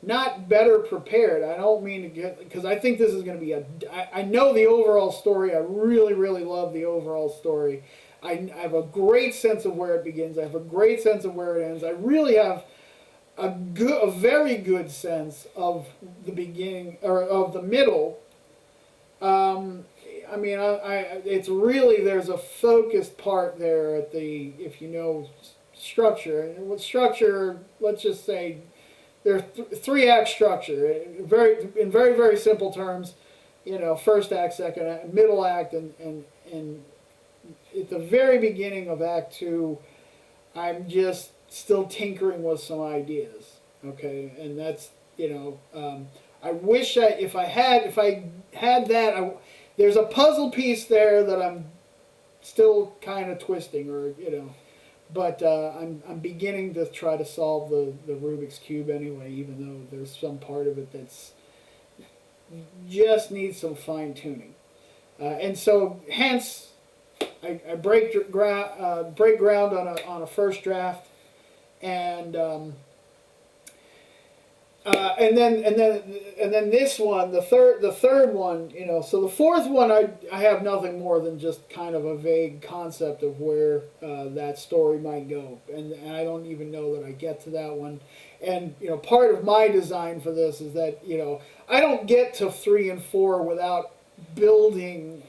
not better prepared. I don't mean to get, because I think this is going to be I know the overall story. I really, really love the overall story. I have a great sense of where it begins. I have a great sense of where it ends. I really have a very good sense of the beginning, or of the middle. I mean, it's really, there's a focused part there at the, if you know structure. And with structure, let's just say there's three-act structure. In very, very simple terms, you know, first act, second act, middle act, and at the very beginning of Act 2, I'm just still tinkering with some ideas. Okay, and that's, you know, I wish if I had that, there's a puzzle piece there that I'm still kind of twisting, or you know, but I'm beginning to try to solve the Rubik's Cube anyway, even though there's some part of it that's just needs some fine tuning, and so hence I break ground on a first draft, and then this one, the third one, you know. So the fourth one, I have nothing more than just kind of a vague concept of where that story might go, and I don't even know that I get to that one. And you know, part of my design for this is that, you know, I don't get to 3 and 4 without building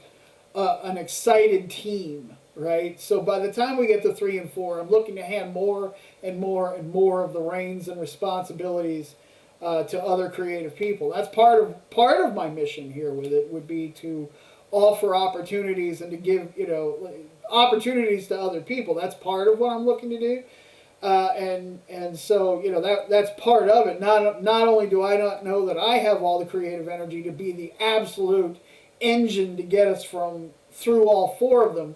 an excited team, right? So by the time we get to 3 and 4, I'm looking to hand more and more and more of the reins and responsibilities to other creative people. That's part of my mission here with it, would be to offer opportunities and to give, you know, opportunities to other people. That's part of what I'm looking to do, and so, you know, that's part of it. Not only do I not know that I have all the creative energy to be the absolute engine to get us through all 4 of them.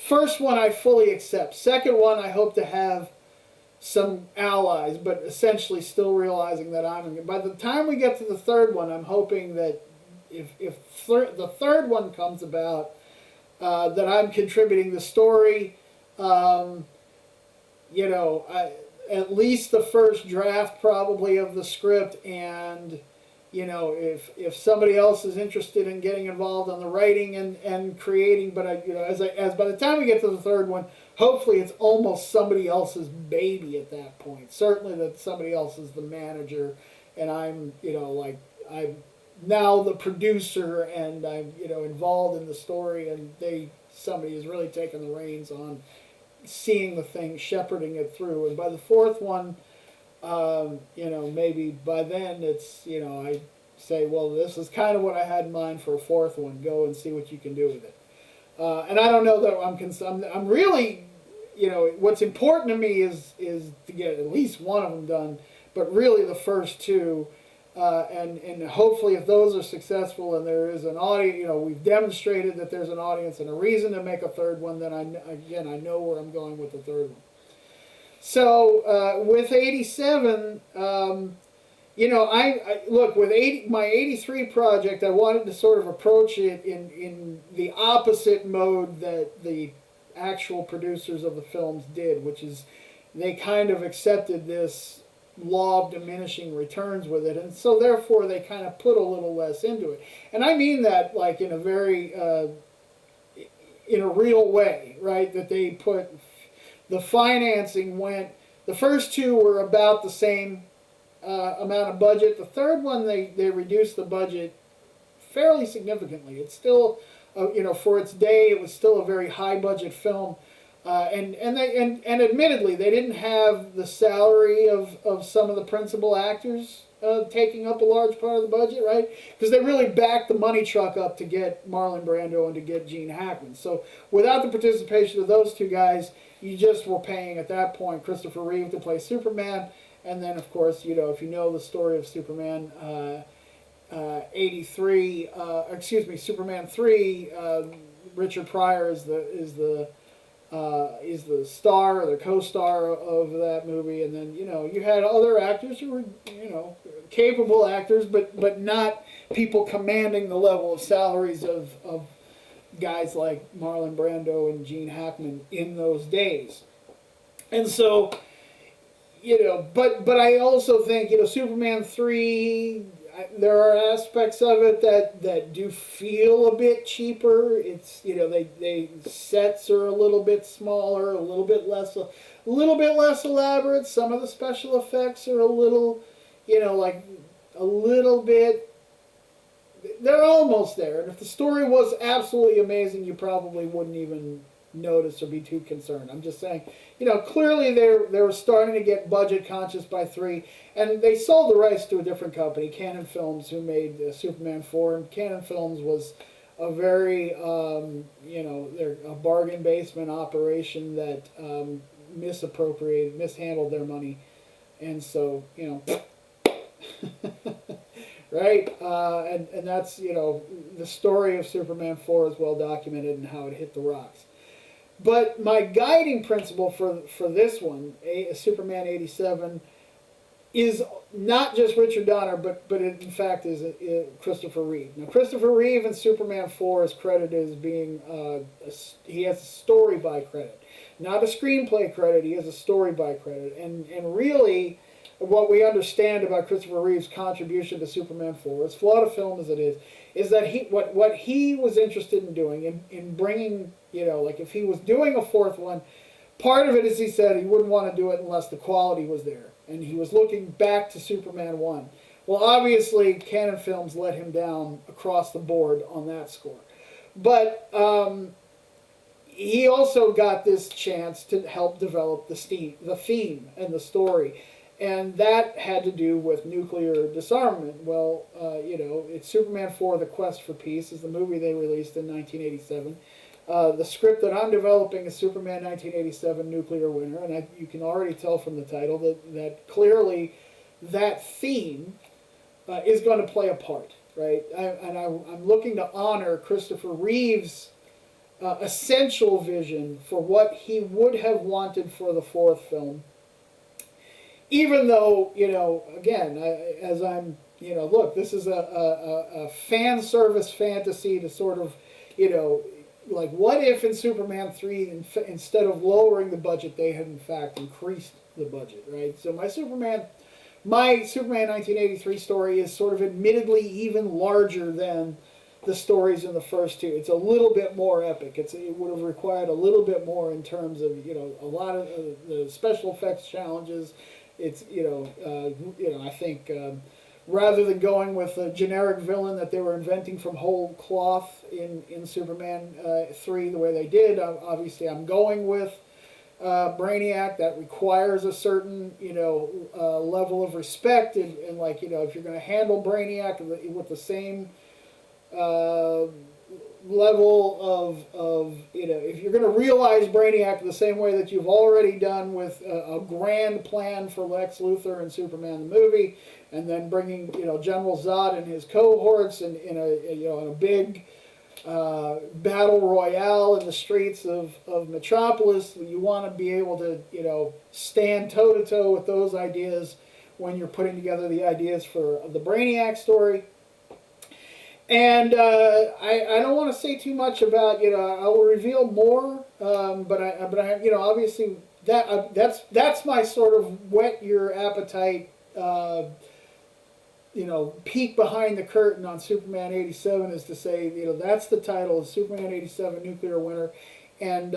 First one I fully accept. Second one I hope to have some allies, but essentially still realizing that by the time we get to the third one, I'm hoping that if the third one comes about, that I'm contributing the story, you know, at least the first draft probably of the script, and you know, if somebody else is interested in getting involved on the writing and creating, but you know, as by the time we get to the third one, hopefully it's almost somebody else's baby at that point. Certainly that somebody else is the manager, and I'm, you know, like, I'm now the producer, and I'm, you know, involved in the story, and somebody has really taken the reins on seeing the thing, shepherding it through. And by the fourth one, you know, maybe by then it's, you know, I say, well, this is kind of what I had in mind for a fourth one. Go and see what you can do with it. And I don't know that I'm really, you know, what's important to me is to get at least one of them done, but really the first 2, and hopefully if those are successful and there is an audience, you know, we've demonstrated that there's an audience and a reason to make a third one, then I know where I'm going with the third one. So with 87, you know, I look, with my 83 project, I wanted to sort of approach it in the opposite mode that the actual producers of the films did, which is they kind of accepted this law of diminishing returns with it, and so therefore they kind of put a little less into it. And I mean that like in a very in a real way, right? That they put the financing went. The first 2 were about the same amount of budget. The third one, they reduced the budget fairly significantly. It's still, you know, for its day, it was still a very high budget film, and admittedly, they didn't have the salary of some of the principal actors taking up a large part of the budget, right? Because they really backed the money truck up to get Marlon Brando and to get Gene Hackman. So without the participation of those 2 guys, you just were paying at that point Christopher Reeve to play Superman. And then, of course, you know, if you know the story of Superman, 83, Superman 3, Richard Pryor is the star or the co-star of that movie, and then, you know, you had other actors who were, you know, capable actors, but not people commanding the level of salaries of guys like Marlon Brando and Gene Hackman in those days. And so, you know, but I also think, you know, Superman 3, there are aspects of it that do feel a bit cheaper. It's, you know, they sets are a little bit smaller, a little bit less elaborate. Some of the special effects are a little, you know, like a little bit they're almost there. And if the story was absolutely amazing, you probably wouldn't even notice or be too concerned. I'm just saying, clearly they were starting to get budget conscious by 3, and they sold the rights to a different company, Cannon Films, who made Superman 4. And Cannon Films was a very, they're a bargain basement operation that mishandled their money, and so right, and that's the story of Superman 4 is well documented and how it hit the rocks. But my guiding principle for this one, Superman 87, is not just Richard Donner, but it in fact is Christopher Reeve. Now, Christopher Reeve in Superman 4 is credited as being, he has a story by credit. Not a screenplay credit, he has a story by credit. And really, what we understand about Christopher Reeve's contribution to Superman 4, as flawed a film as it is that what he was interested in doing, in bringing, like if he was doing a 4th one, part of it is he said he wouldn't want to do it unless the quality was there. And he was looking back to Superman 1. Well, obviously, Cannon Films let him down across the board on that score. But he also got this chance to help develop the theme and the story. And that had to do with nuclear disarmament. Well, it's Superman 4, The Quest for Peace, is the movie they released in 1987. The script that I'm developing is Superman 1987 Nuclear Winter, and you can already tell from the title that clearly that theme is going to play a part, right? I'm looking to honor Christopher Reeve's essential vision for what he would have wanted for the 4th film. Even though, again, look, this is a fan service fantasy to sort of, like, what if in Superman 3, instead of lowering the budget, they had in fact increased the budget, right? So my Superman 1983 story is sort of admittedly even larger than the stories in the first 2. It's a little bit more epic. It would have required a little bit more in terms of, a lot of the special effects challenges. It's, I think rather than going with a generic villain that they were inventing from whole cloth in Superman 3 the way they did, obviously I'm going with Brainiac. That requires a certain, level of respect, and like, if you're going to handle Brainiac with the same level of if you're going to realize Brainiac the same way that you've already done with a grand plan for Lex Luthor and Superman the movie, and then bringing General Zod and his cohorts in a big battle royale in the streets of Metropolis, you want to be able to stand toe to toe with those ideas when you're putting together the ideas for the Brainiac story. And I don't want to say too much about, I will reveal more, but I obviously that's my sort of whet your appetite, peek behind the curtain on Superman 87, is to say, that's the title, Superman 87 Nuclear Winter. And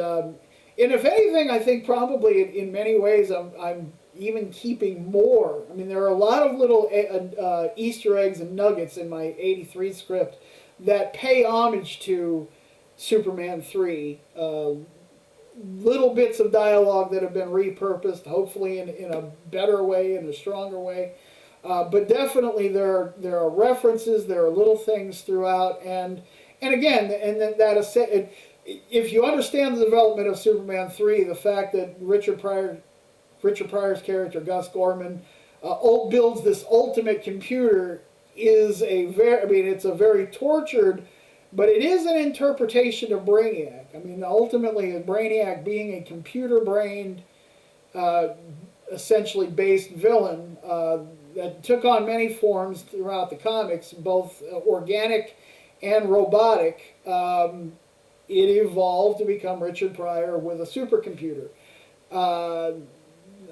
if anything, I think probably in many ways I'm even keeping more. I mean, there are a lot of little Easter eggs and nuggets in my 83 script that pay homage to Superman 3. Little bits of dialogue that have been repurposed, hopefully in a better way, in a stronger way. But definitely there are references, there are little things throughout, and again, if you understand the development of Superman 3, the fact that Richard Pryor's character, Gus Gorman, builds this ultimate computer is it's a very tortured, but it is an interpretation of Brainiac. I mean, ultimately, Brainiac being a computer-brained, essentially based villain that took on many forms throughout the comics, both organic and robotic, it evolved to become Richard Pryor with a supercomputer.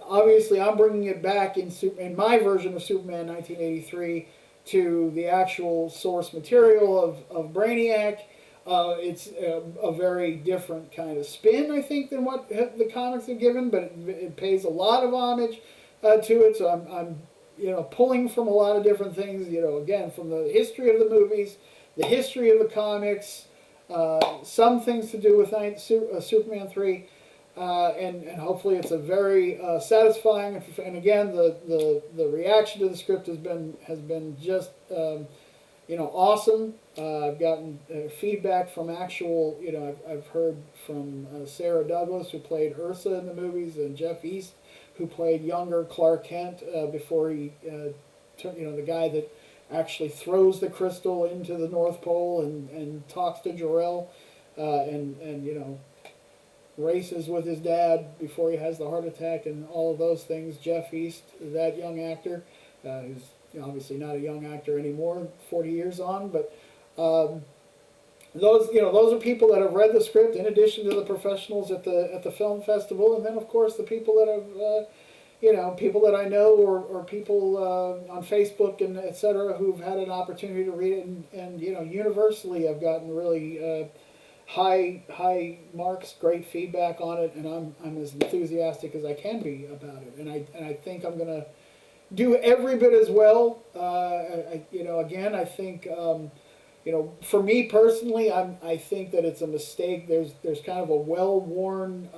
Obviously, I'm bringing it back in my version of Superman 1983 to the actual source material of Brainiac. It's a very different kind of spin, I think, than what the comics have given, but it pays a lot of homage to it. So I'm pulling from a lot of different things, again, from the history of the movies, the history of the comics, some things to do with Superman 3, and hopefully it's a very satisfying, and again, the reaction to the script has been just awesome. I've gotten feedback from actual, I've heard from Sarah Douglas, who played Ursa in the movies, and Jeff East, who played younger Clark Kent before he, the guy that actually throws the crystal into the North Pole and talks to Jor-El, and races with his dad before he has the heart attack and all of those things. Jeff East, that young actor, who's obviously not a young actor anymore, 40 years on, but those are people that have read the script in addition to the professionals at the film festival, and then of course the people that have people that I know or people on Facebook and etc. who've had an opportunity to read it, and universally I've gotten really high marks, great feedback on it, and I'm as enthusiastic as I can be about it, and I think I'm gonna do every bit as well. Again, I think for me personally, I think that it's a mistake. There's kind of a well-worn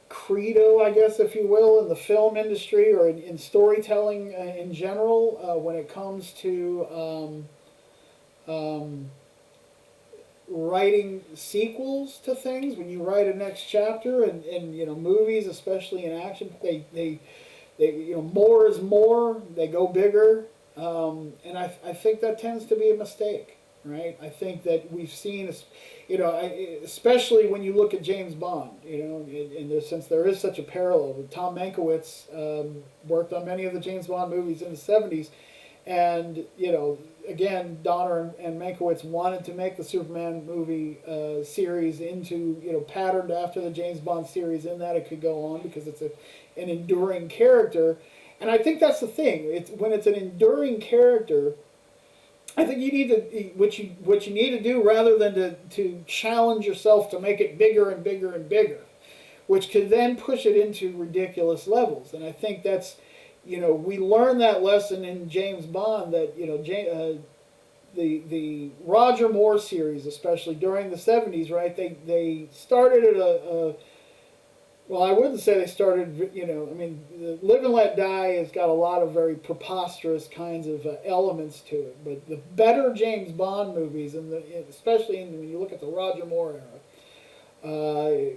credo, I guess, if you will, in the film industry or in storytelling in general when it comes to writing sequels to things. When you write a next chapter, and movies, especially in action, they more is more. They go bigger, and I think that tends to be a mistake, right? I think that we've seen, especially when you look at James Bond, and since there is such a parallel. Tom Mankiewicz worked on many of the James Bond movies in the '70s, and again, Donner and Mankiewicz wanted to make the Superman movie series into, patterned after the James Bond series, in that it could go on because it's an enduring character. And I think that's the thing. When it's an enduring character, I think you need to, what you need to do, rather than to challenge yourself to make it bigger and bigger and bigger, which could then push it into ridiculous levels. And I think that's, we learned that lesson in James Bond, that the Roger Moore series, especially during the '70s, right? They started at well, I wouldn't say they started. Live and Let Die has got a lot of very preposterous kinds of elements to it. But the better James Bond movies, and especially when you look at the Roger Moore era,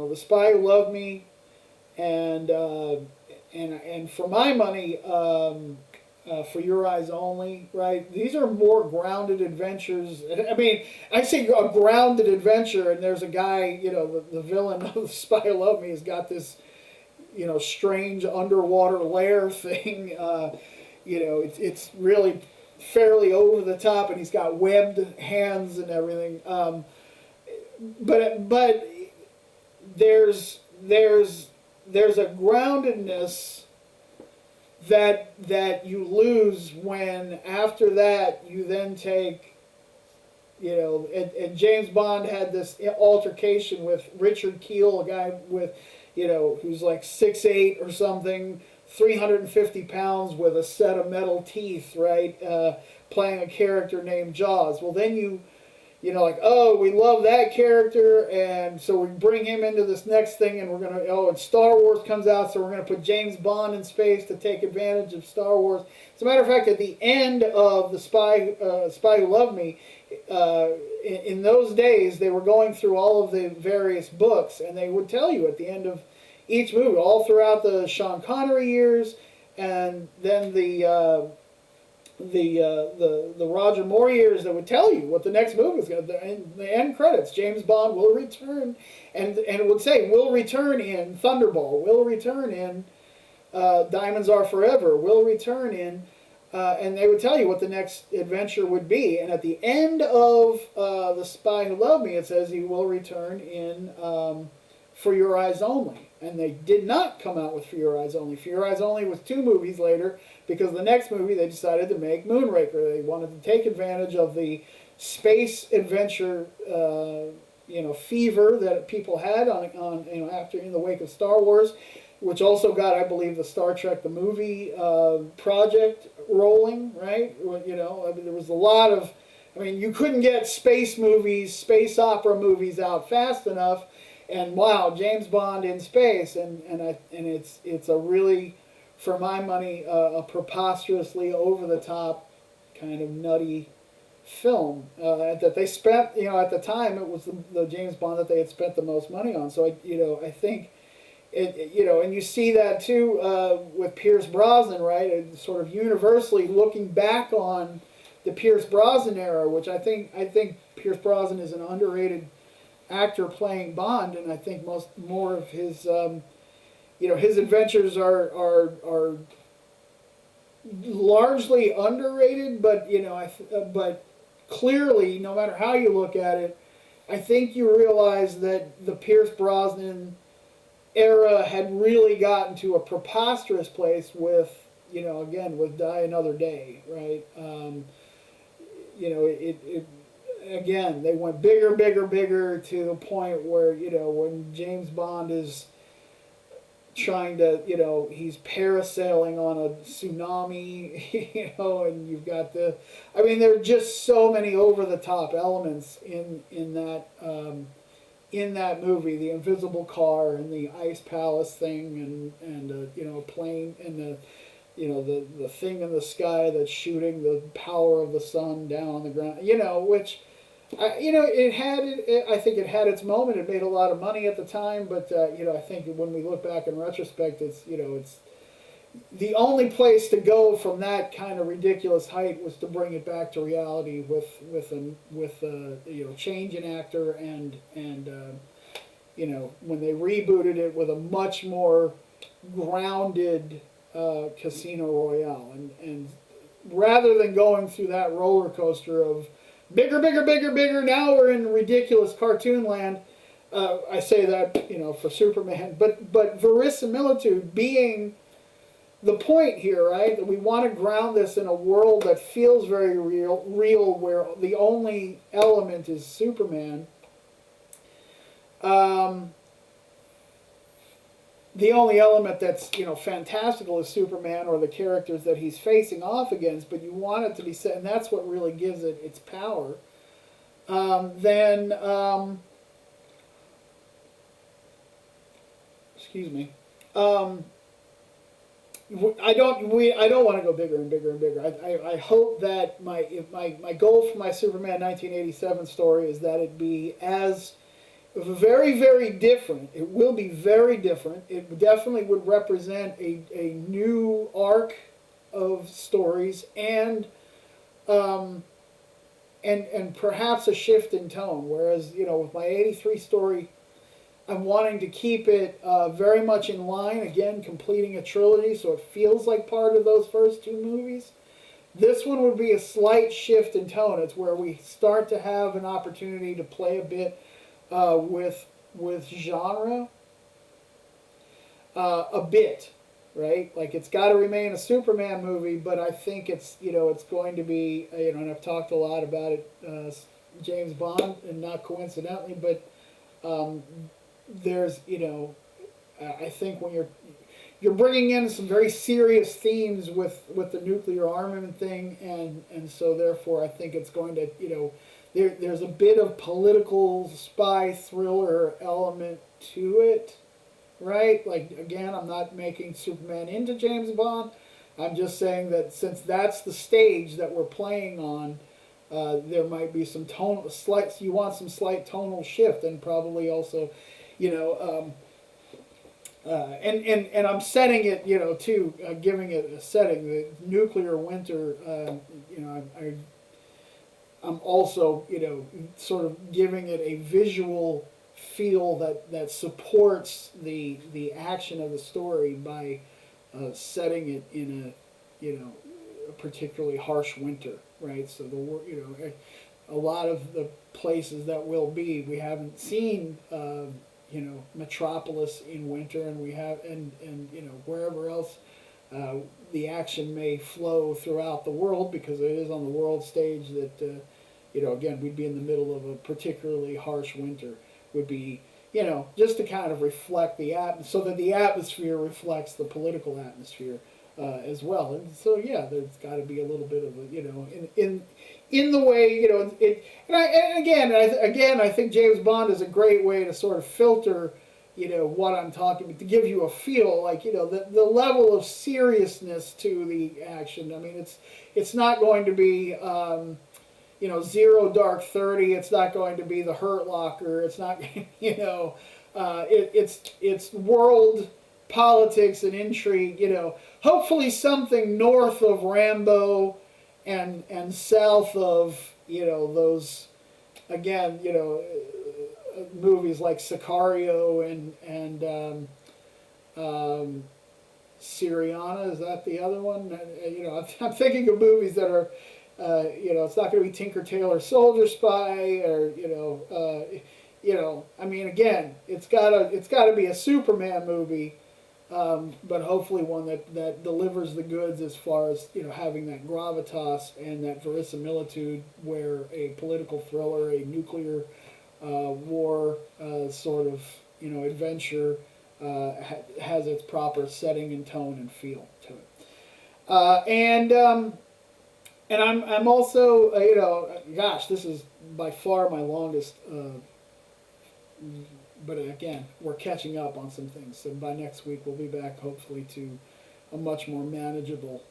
The Spy Who Loved Me, and for my money, For Your Eyes Only, right? These are more grounded adventures. I mean, I say a grounded adventure, and there's a guy, the villain of The Spy Who Loved Me has got this, strange underwater lair thing. It's really fairly over the top, and he's got webbed hands and everything. But there's a groundedness that you lose when, after that, you then take, and James Bond had this altercation with Richard Kiel, a guy with, who's like 6'8" or something, 350 pounds with a set of metal teeth, right, playing a character named Jaws. Well, then oh, we love that character, and so we bring him into this next thing, and we're going to, and Star Wars comes out, so we're going to put James Bond in space to take advantage of Star Wars. As a matter of fact, at the end of The Spy Who Loved Me, in those days, they were going through all of the various books, and they would tell you at the end of each movie, all throughout the Sean Connery years, and then the Roger Moore years, that would tell you what the next movie is going to be. In the end credits, James Bond will return, and it would say, will return in Thunderball, will return in Diamonds Are Forever, will return in, and they would tell you what the next adventure would be. And at the end of The Spy Who Loved Me, it says he will return in For Your Eyes Only. And they did not come out with For Your Eyes Only. For Your Eyes Only was 2 movies later, because the next movie they decided to make Moonraker. They wanted to take advantage of the space adventure fever that people had on after in the wake of Star Wars, which also got, I believe, the Star Trek the movie project rolling, right? I mean, there was a lot of, I mean, you couldn't get space movies, space opera movies out fast enough, and wow, James Bond in space, and it's a really, for my money, a preposterously over the top kind of nutty film that they spent. At the time, it was the James Bond that they had spent the most money on. So I think and you see that too with Pierce Brosnan, right? And sort of universally looking back on the Pierce Brosnan era, which I think Pierce Brosnan is an underrated actor playing Bond, and I think more of his his adventures are largely underrated, but but clearly, no matter how you look at it, I think you realize that the Pierce Brosnan era had really gotten to a preposterous place with, again, with Die Another Day, right? Again, they went bigger, bigger, bigger to the point where, when James Bond is trying to, he's parasailing on a tsunami, and you've got I mean, there are just so many over-the-top elements in that movie, the invisible car and the ice palace thing, and a plane, and the thing in the sky that's shooting the power of the sun down on the ground, which I think it had its moment. It made a lot of money at the time, but I think when we look back in retrospect, it's the only place to go from that kind of ridiculous height was to bring it back to reality with change in actor and when they rebooted it with a much more grounded Casino Royale, and rather than going through that roller coaster of bigger, bigger, bigger, bigger, now we're in ridiculous cartoon land. I say that for Superman, but verisimilitude being the point here, right? That we want to ground this in a world that feels very real, where the only element is Superman. The only element that's fantastical is Superman or the characters that he's facing off against, but you want it to be set, and that's what really gives it its power. Excuse me. I don't want to go bigger and bigger and bigger. I hope that my goal for my Superman 1987 story is that it be as very, very different. It will be very different. It definitely would represent a new arc of stories and perhaps a shift in tone. Whereas with my 83 story, I'm wanting to keep it very much in line, again, completing a trilogy, so it feels like part of those first two movies. This one would be a slight shift in tone. It's where we start to have an opportunity to play a bit with genre, a bit, right? Like, it's got to remain a Superman movie, but I think it's it's going to be and I've talked a lot about it, James Bond, and not coincidentally, but there's I think when you're bringing in some very serious themes with the nuclear armament thing, and so therefore I think it's going to there's a bit of political spy thriller element to it, right? Like, again, I'm not making Superman into James Bond. I'm just saying that since that's the stage that we're playing on, there might be some you want some slight tonal shift, and probably also and I'm setting it, too, giving it a setting. The nuclear winter, I'm also, sort of giving it a visual feel that supports the action of the story by setting it in a particularly harsh winter, right? So a lot of the places that we haven't seen. Metropolis in winter, and we have, and wherever else the action may flow throughout the world, because it is on the world stage that again, we'd be in the middle of a particularly harsh winter, would be, just to kind of reflect the so that the atmosphere reflects the political atmosphere as well. And so, yeah, there's got to be a little bit of a, in the way, and I think James Bond is a great way to sort of filter, what I'm talking about, to give you a feel, like, the level of seriousness to the action. I mean, it's not going to be, Zero Dark 30. It's not going to be The Hurt Locker. It's not, it's world politics and intrigue. Hopefully something north of Rambo, and south of those, again, movies like Sicario and Syriana. Is that the other one? I'm thinking of movies that are. It's not going to be Tinker Tailor Soldier Spy, or I mean, again, it's got to be a Superman movie, but hopefully one that delivers the goods as far as having that gravitas and that verisimilitude, where a political thriller, a nuclear war sort of adventure has its proper setting and tone and feel to it, and I'm also, gosh, this is by far my longest, but again, we're catching up on some things. So by next week, we'll be back, hopefully, to a much more manageable,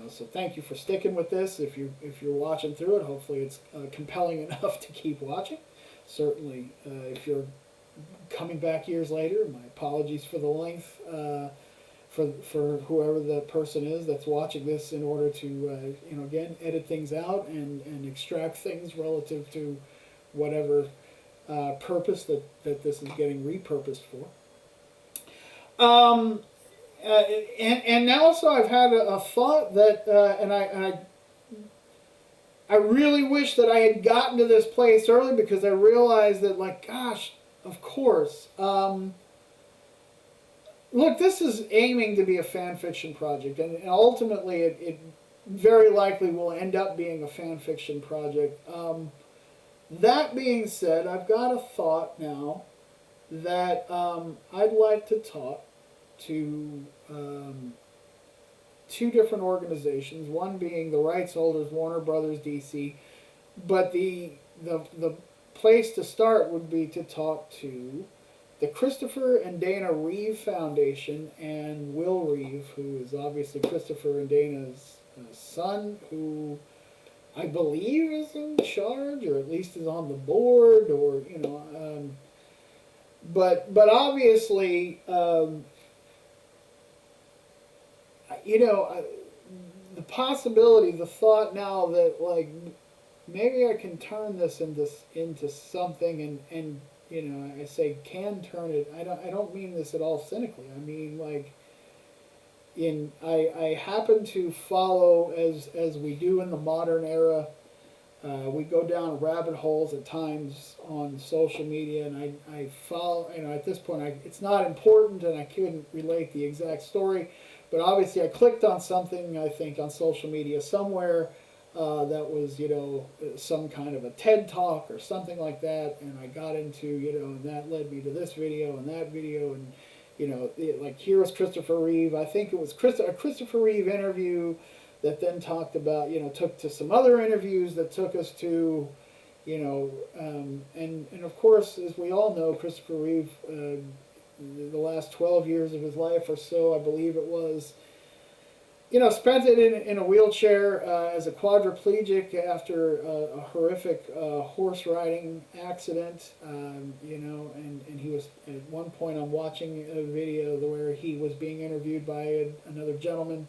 so thank you for sticking with this. If you're watching through it, hopefully it's compelling enough to keep watching. Certainly, if you're coming back years later, my apologies for the length. For whoever the person is that's watching this, in order to again, edit things out and extract things relative to whatever purpose that this is getting repurposed for. And also I've had a thought that and I really wish that I had gotten to this place early, because I realized that, like, gosh, of course. Look, this is aiming to be a fan fiction project, and ultimately it very likely will end up being a fan fiction project. That being said, I've got a thought now that I'd like to talk to two different organizations, one being the rights holders, Warner Brothers, DC, but the place to start would be to talk to the Christopher and Dana Reeve Foundation, and Will Reeve, who is obviously Christopher and Dana's son, who I believe is in charge, or at least is on the board, or but obviously the possibility, the thought now that, like, maybe I can turn this into something, and I say can turn it. I don't mean this at all cynically. I mean, like, I happen to follow, as we do in the modern era. We go down rabbit holes at times on social media, and I follow. At this point, it's not important, and I couldn't relate the exact story, but obviously I clicked on something, I think, on social media somewhere. That was, some kind of a TED Talk or something like that, and I got into, and that led me to this video and that video, and, like, here was Christopher Reeve. I think it was a Christopher Reeve interview that then talked about, took to some other interviews that took us to, and of course, as we all know, Christopher Reeve, the last 12 years of his life or so, I believe it was, spent it in a wheelchair as a quadriplegic after a horrific horse riding accident, and he was, at one point I'm watching a video where he was being interviewed by another gentleman,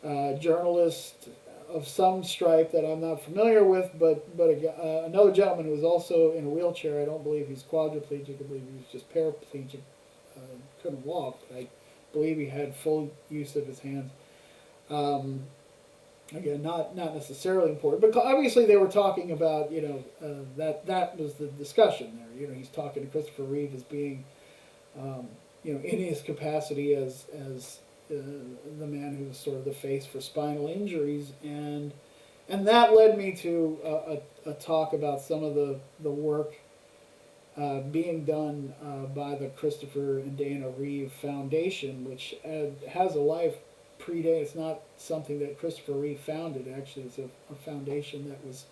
journalist of some stripe that I'm not familiar with, but another gentleman who was also in a wheelchair. I don't believe he's quadriplegic, I believe he was just paraplegic, couldn't walk, but I believe he had full use of his hands. Again, not necessarily important, but obviously they were talking about, that was the discussion there. He's talking to Christopher Reeve as being, in his capacity as the man who's sort of the face for spinal injuries, and And that led me to a talk about some of the work being done by the Christopher and Dana Reeve Foundation, which has a life predate. It's not something that Christopher Reeve founded. Actually, it's a foundation that was,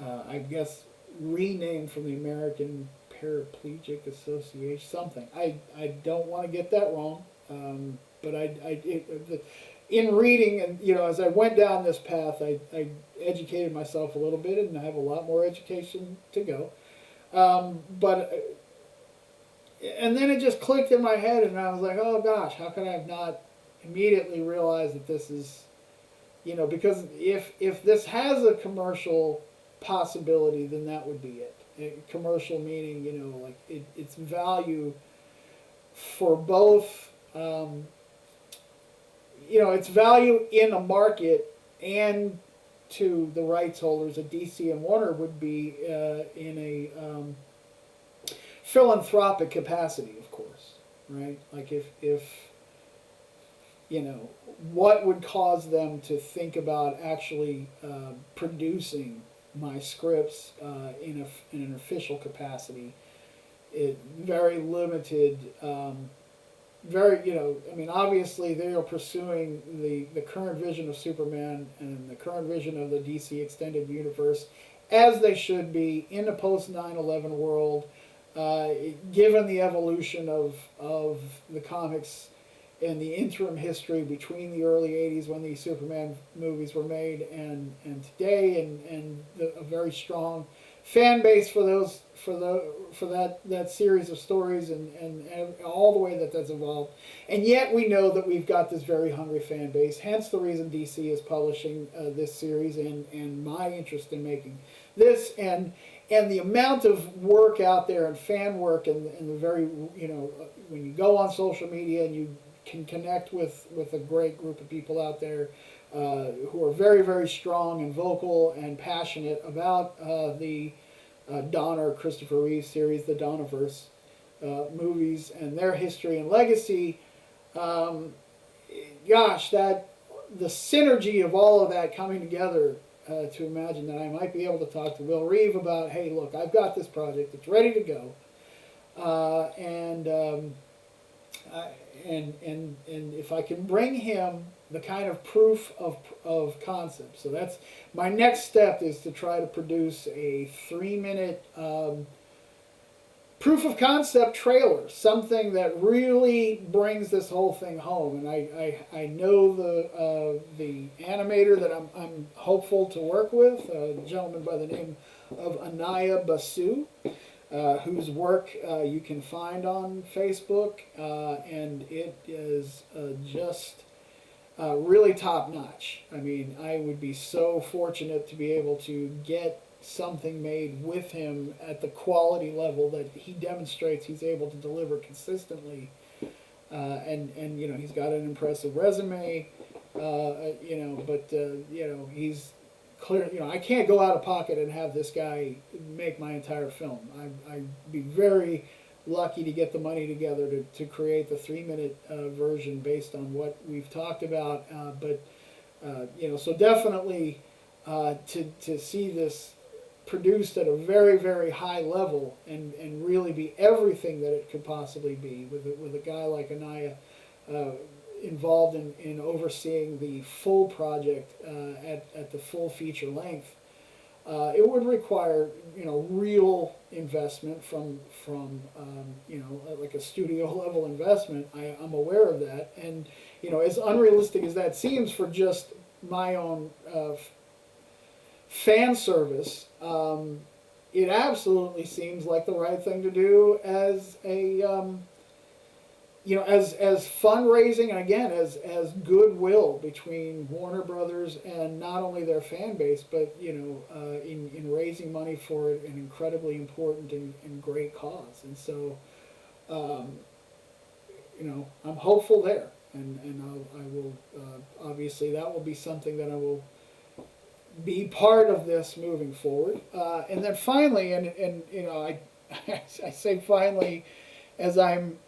I guess, renamed from the American Paraplegic Association. Something. I don't want to get that wrong, but in reading and as I went down this path, I educated myself a little bit, and I have a lot more education to go. And then it just clicked in my head, and I was like, oh gosh, how could I have not immediately realized that this is, because if this has a commercial possibility, then that would be it. Commercial meaning, like its value for both, its value in a market and to the rights holders at DC and Warner would be in a philanthropic capacity, of course, right? Like if what would cause them to think about actually producing my scripts in an official capacity? Very limited. Obviously they are pursuing the current vision of Superman and the current vision of the DC Extended Universe, as they should be in a post 9/11 world, given the evolution of the comics and the interim history between the early 80s when these Superman movies were made and today, and a very strong fan base for that series of stories and all the way that's evolved. And yet we know that we've got this very hungry fan base, hence the reason DC is publishing this series and my interest in making this, and the amount of work out there and fan work and the very, when you go on social media and you can connect with a great group of people out there who are very, very strong and vocal and passionate about the Donner Christopher Reeve series, the Donnerverse movies and their history and legacy. Gosh, that the synergy of all of that coming together, to imagine that I might be able to talk to Will Reeve about, hey, look, I've got this project, it's ready to go, and if I can bring him the kind of proof of concept. So that's my next step, is to try to produce a 3-minute proof of concept trailer, something that really brings this whole thing home. And I know the animator that I'm hopeful to work with, a gentleman by the name of Anaya Basu, whose work you can find on Facebook, and it is just really top notch. I mean, I would be so fortunate to be able to get something made with him at the quality level that he demonstrates he's able to deliver consistently, and he's got an impressive resume, but he's clear. I can't go out of pocket and have this guy make my entire film. I'd be very lucky to get the money together to create the 3-minute version based on what we've talked about, so definitely to see this produced at a very, very high level and really be everything that it could possibly be, with a guy like Anaya involved in overseeing the full project at the full feature length. It would require real investment from like a studio level investment. I'm aware of that, and as unrealistic as that seems for just my own fan service, it absolutely seems like the right thing to do as a as fundraising, and again as goodwill between Warner Brothers and not only their fan base, but in raising money for an incredibly important and great cause. And so I'm hopeful there, and I will obviously that will be something that I will be part of this moving forward. And then finally, and I say finally, as I'm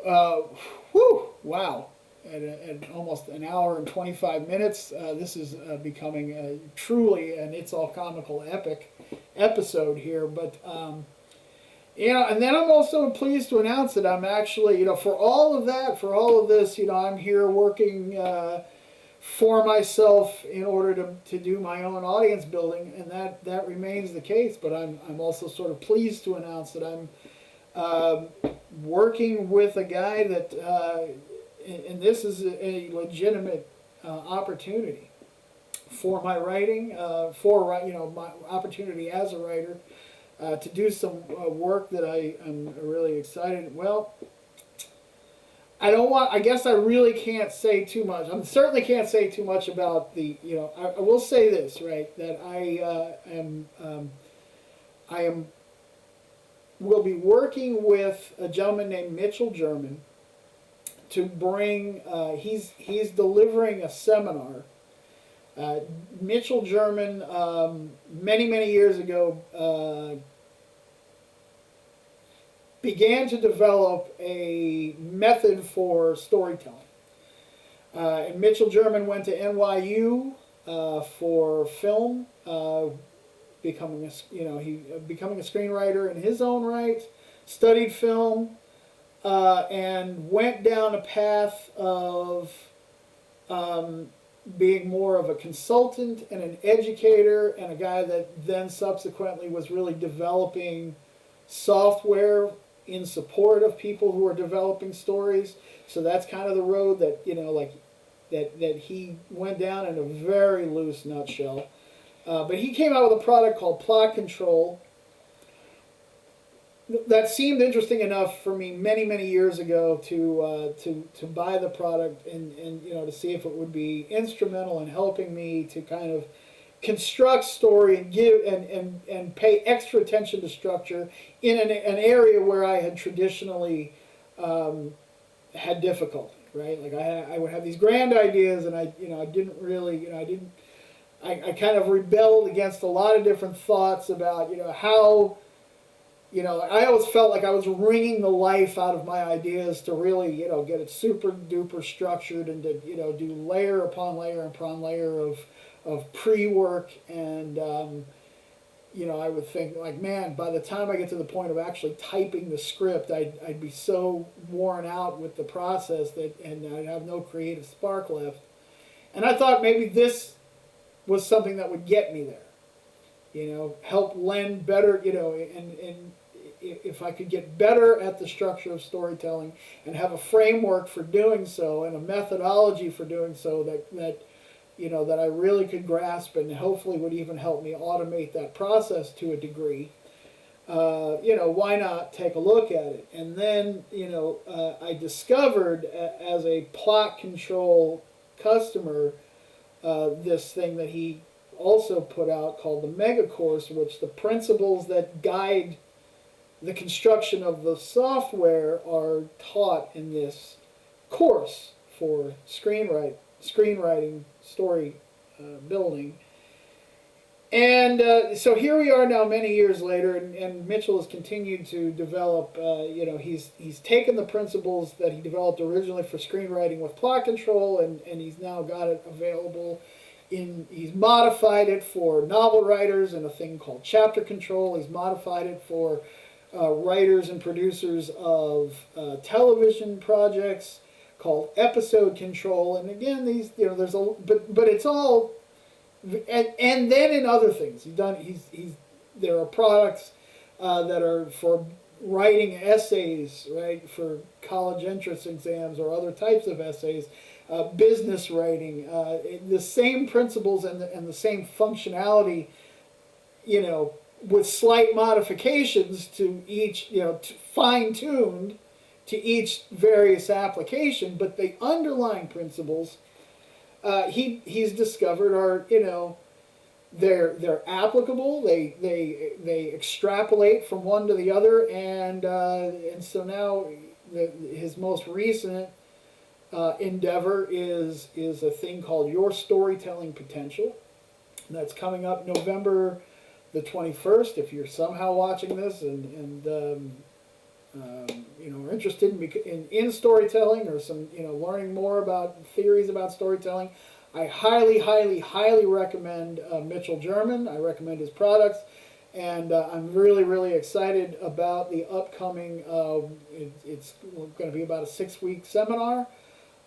wow, at almost an hour and 25 minutes. This is becoming truly an It's All Comical epic episode here. But, you know, and then I'm also pleased to announce that I'm actually, you know, for all of that, for all of this, you know, I'm here working for myself in order to do my own audience building, and that remains the case. But I'm also sort of pleased to announce that I'm working with a guy that, and this is a legitimate opportunity for my writing, for you know, my opportunity as a writer to do some work that I am really excited. Well, I don't want. I guess I really can't say too much. I certainly can't say too much about the. You know, I will say this, right? That I am will be working with a gentleman named Mitchell German to bring. He's delivering a seminar. Mitchell German, many years ago, began to develop a method for storytelling. And Mitchell German went to NYU for film, becoming becoming a screenwriter in his own right, studied film, and went down a path of being more of a consultant and an educator, and a guy that then subsequently was really developing software in support of people who are developing stories. So that's kind of the road that, you know, like that he went down in a very loose nutshell. But he came out with a product called Plot Control that seemed interesting enough for me many years ago to buy the product and you know, to see if it would be instrumental in helping me to kind of construct story and give and pay extra attention to structure in an area where I had traditionally had difficulty, right? Like I would have these grand ideas, and I didn't really, I kind of rebelled against a lot of different thoughts about, you know, how, you know, I always felt like I was wringing the life out of my ideas to really, you know, get it super duper structured and to, you know, do layer upon layer upon layer of pre-work. And you know, I would think, like, man, by the time I get to the point of actually typing the script, I'd be so worn out with the process and I'd have no creative spark left. And I thought maybe this was something that would get me there, you know, help lend better, you know, and if I could get better at the structure of storytelling and have a framework for doing so and a methodology for doing so that you know, that I really could grasp and hopefully would even help me automate that process to a degree, you know, why not take a look at it? And then, you know, I discovered as a Plot Control customer this thing that he also put out called the Mega Course, which the principles that guide the construction of the software are taught in this course for screenwriting, story building. And so here we are now many years later, and Mitchell has continued to develop, you know, he's taken the principles that he developed originally for screenwriting with Plot Control, and he's now got it available he's modified it for novel writers in a thing called Chapter Control. He's modified it for writers and producers of television projects called Episode Control. And again, these, you know, there's a, but it's all, and then in other things there are products that are for writing essays, right, for college entrance exams or other types of essays, business writing, the same principles and the same functionality, you know, with slight modifications to each, you know, fine-tuned to each various application, but the underlying principles he's discovered are, you know, they're applicable. They extrapolate from one to the other, and so now his most recent endeavor is a thing called Your Storytelling Potential. That's coming up November the 21st. If you're somehow watching this, and are interested in storytelling, or some, learning more about theories about storytelling, I highly, highly, highly recommend Mitchell German. I recommend his products, and I'm really, really excited about the upcoming. It's going to be about a 6-week seminar.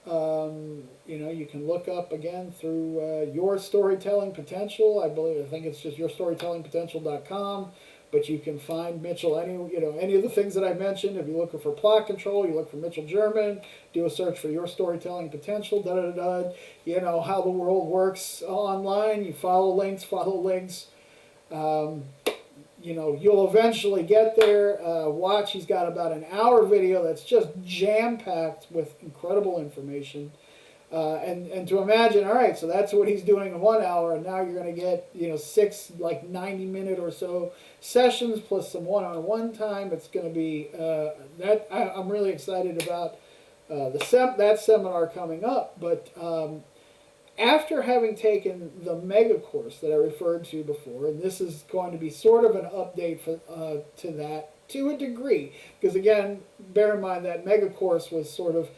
You can look up again through Your Storytelling Potential. I think it's just yourstorytellingpotential.com. But you can find Mitchell any of the things that I mentioned. If you're looking for plot control, you look for Mitchell German. Do a search for Your Storytelling Potential. Da da da. You know how the world works online. You follow links. You'll eventually get there. Watch. He's got about an hour video that's just jam packed with incredible information. And to imagine, all right, so that's what he's doing in 1 hour, and now you're going to get 6 90-minute or so sessions plus some one-on-one time. It's going to be I'm really excited about that seminar coming up. But after having taken the mega course that I referred to before, and this is going to be sort of an update to that to a degree, because again, bear in mind that mega course was sort of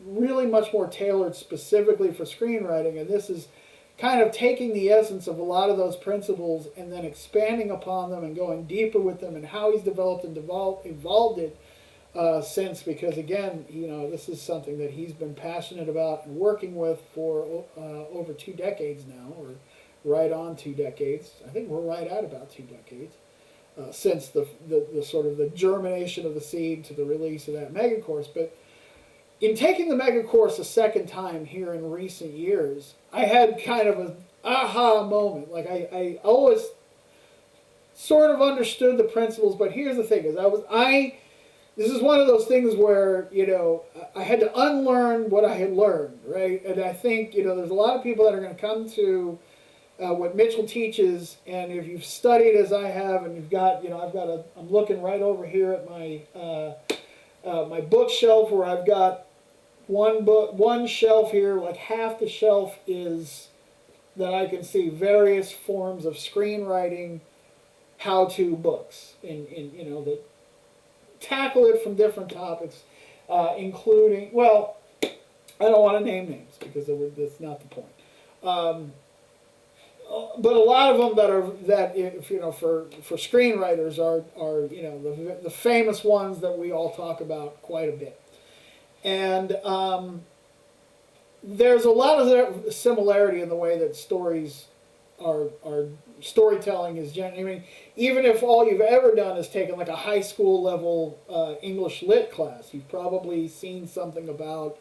really much more tailored specifically for screenwriting, and this is kind of taking the essence of a lot of those principles and then expanding upon them and going deeper with them, and how he's developed and evolved it since, because again, this is something that he's been passionate about and working with for over 2 decades now, or right on 2 decades. I think we're right at about 2 decades since the sort of the germination of the seed to the release of that mega course. But in taking the mega course a second time here in recent years, I had kind of an aha moment. Like I always sort of understood the principles, but here's the thing: is this is one of those things where I had to unlearn what I had learned, right? And I think there's a lot of people that are going to come to what Mitchell teaches, and if you've studied as I have, and you've got I'm looking right over here at my my bookshelf, where I've got one shelf here, like half the shelf is that I can see various forms of screenwriting how-to books, that tackle it from different topics, including, well, I don't want to name names because that's not the point. But a lot of them for screenwriters are the famous ones that we all talk about quite a bit. And there's a lot of similarity in the way that stories are storytelling is generally. I mean, even if all you've ever done is taken like a high school level English lit class, you've probably seen something about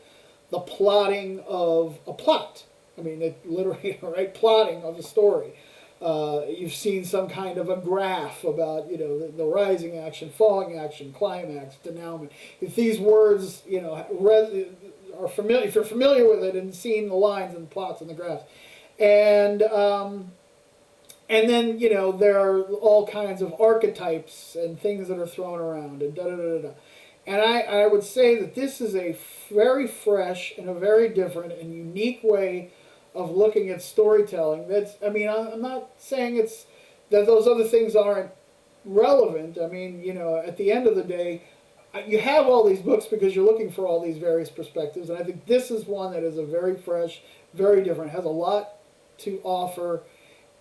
the plotting of a plot. I mean, it literally, right, plotting of a story. You've seen some kind of a graph about, the rising action, falling action, climax, denouement. If these words, are familiar, if you're familiar with it and seen the lines and plots and the graphs, and then there are all kinds of archetypes and things that are thrown around and da da da da. And I would say that this is a very fresh and a very different and unique way of looking at storytelling. I'm not saying that those other things aren't relevant. I mean, at the end of the day, you have all these books because you're looking for all these various perspectives, and I think this is one that is a very fresh, very different, has a lot to offer,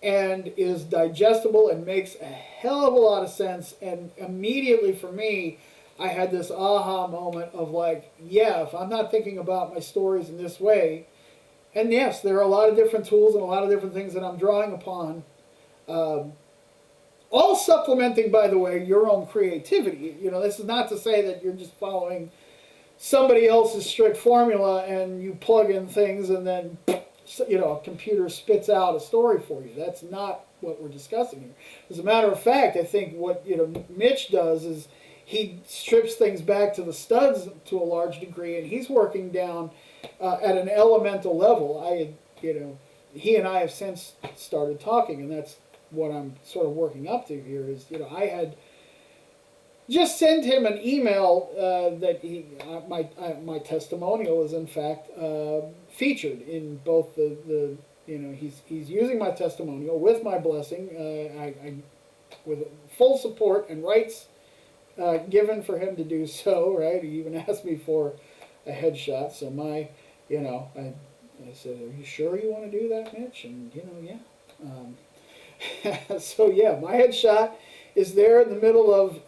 and is digestible and makes a hell of a lot of sense. And immediately for me, I had this aha moment of like, yeah, if I'm not thinking about my stories in this way, and yes, there are a lot of different tools and a lot of different things that I'm drawing upon, all supplementing, by the way, your own creativity. This is not to say that you're just following somebody else's strict formula and you plug in things and then, a computer spits out a story for you. That's not what we're discussing here. As a matter of fact, I think what Mitch does is he strips things back to the studs to a large degree, and he's working down at an elemental level. He and I have since started talking, and that's what I'm sort of working up to here. Is I had just sent him an email that my testimonial is in fact featured in both the he's using my testimonial with my blessing, I with full support and rights given for him to do so, right? He even asked me for a headshot. So I said, "Are you sure you want to do that, Mitch?" And yeah. So yeah, my headshot is there in the middle of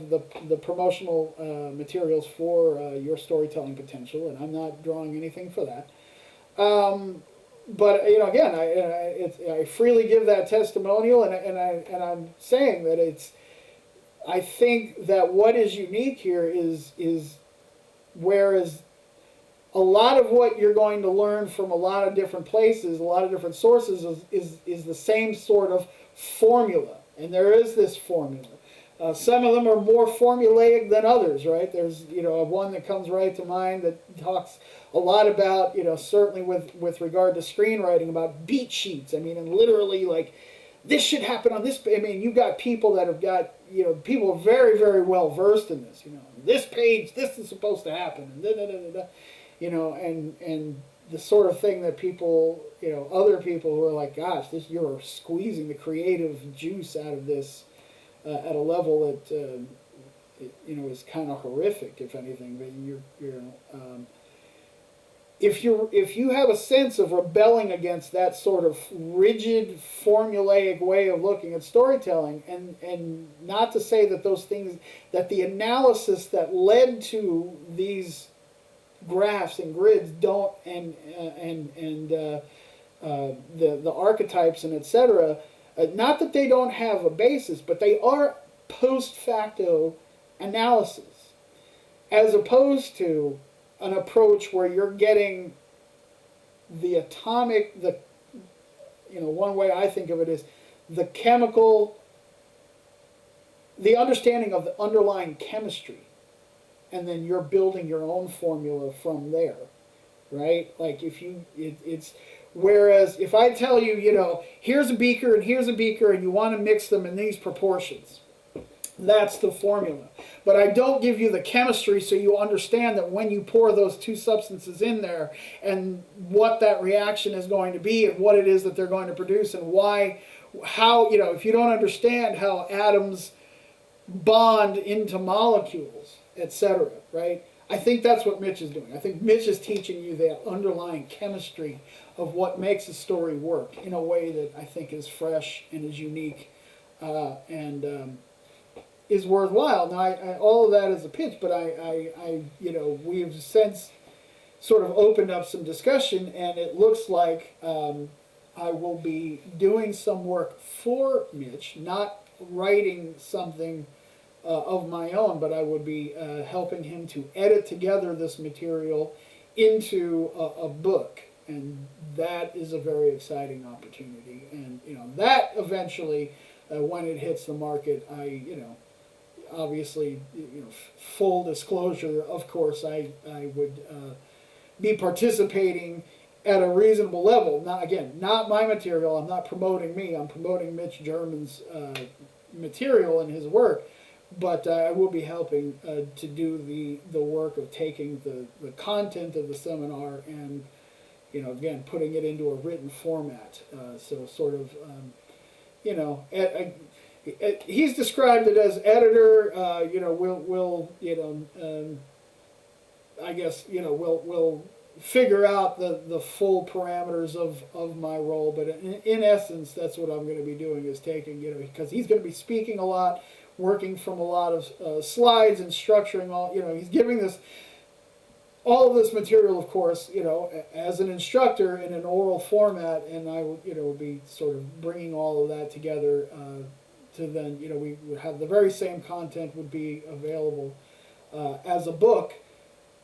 the promotional materials for your storytelling potential, and I'm not drawing anything for that. But again, I freely give that testimonial, and I'm saying that I think that what is unique here is whereas a lot of what you're going to learn from a lot of different places, a lot of different sources, is the same sort of formula. And there is this formula. Some of them are more formulaic than others, right? There's one that comes right to mind that talks a lot about certainly with regard to screenwriting, about beat sheets. I mean, and literally like this should happen on this. I mean, you've got people that have got people very, very well versed in this. This page, this is supposed to happen, and da da da da da. And the sort of thing that people, other people who are like, gosh, you're squeezing the creative juice out of this at a level that is kind of horrific, if anything. But if you have a sense of rebelling against that sort of rigid, formulaic way of looking at storytelling, and not to say that those things, that the analysis that led to these graphs and grids don't, and the archetypes and etc. Not that they don't have a basis, but they are post facto analysis, as opposed to an approach where you're getting the atomic, one way I think of it is the chemical, the understanding of the underlying chemistry, and then you're building your own formula from there, right? Like it's whereas if I tell you, here's a beaker and here's a beaker, and you want to mix them in these proportions, that's the formula. But I don't give you the chemistry so you understand that when you pour those two substances in there and what that reaction is going to be and what it is that they're going to produce and how, if you don't understand how atoms bond into molecules, etc., right? I think that's what Mitch is doing. I think Mitch is teaching you the underlying chemistry of what makes a story work in a way that I think is fresh and is unique and is worthwhile. Now, all of that is a pitch, but we've since sort of opened up some discussion, and it looks like I will be doing some work for Mitch, not writing something of my own, but I would be helping him to edit together this material into a book, and that is a very exciting opportunity. And that eventually, when it hits the market, obviously, full disclosure, of course, I would be participating at a reasonable level. Now, again, not my material. I'm not promoting me. I'm promoting Mitch German's material and his work. But I will be helping to do the work of taking the content of the seminar and, again, putting it into a written format. So sort of, he's described it as editor. I guess we'll figure out the full parameters of my role. But in essence, that's what I'm going to be doing, is taking, because he's going to be speaking a lot, working from a lot of slides and structuring all. He's giving all of this material, of course, as an instructor in an oral format, and I will be sort of bringing all of that together. To then, we would have the very same content would be available as a book,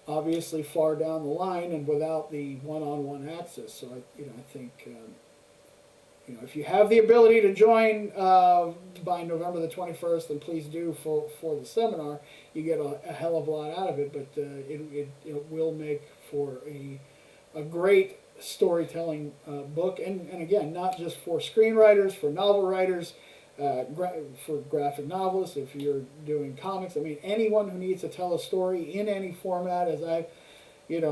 obviously far down the line and without the one-on-one access. So I think if you have the ability to join by November the 21st, then please do for the seminar. You get a hell of a lot out of it, but it will make for a great storytelling book, and again, not just for screenwriters, for novel writers, for graphic novelists, if you're doing comics. I mean, anyone who needs to tell a story in any format, as I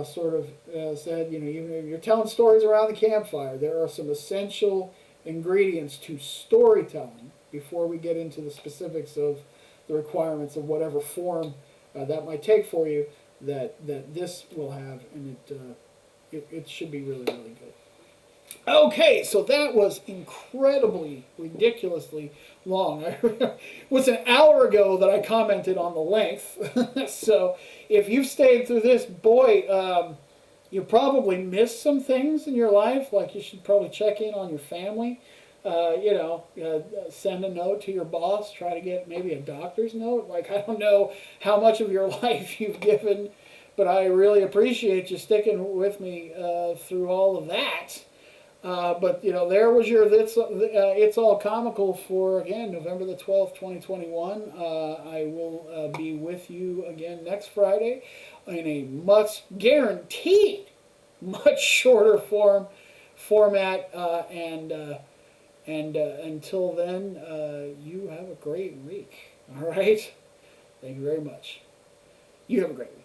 sort of said, even if you're telling stories around the campfire, there are some essential ingredients to storytelling before we get into the specifics of the requirements of whatever form that might take for you, that this will have, and it should be really, really good. Okay, so that was incredibly, ridiculously long. It was an hour ago that I commented on the length. So if you've stayed through this, boy, you probably missed some things in your life. Like you should probably check in on your family. Send a note to your boss. Try to get maybe a doctor's note. Like, I don't know how much of your life you've given, but I really appreciate you sticking with me through all of that. But there was your It's All Comical for, again, November the 12th, 2021. I will be with you again next Friday in a guaranteed much shorter format. And until then, you have a great week. All right? Thank you very much. You have a great week.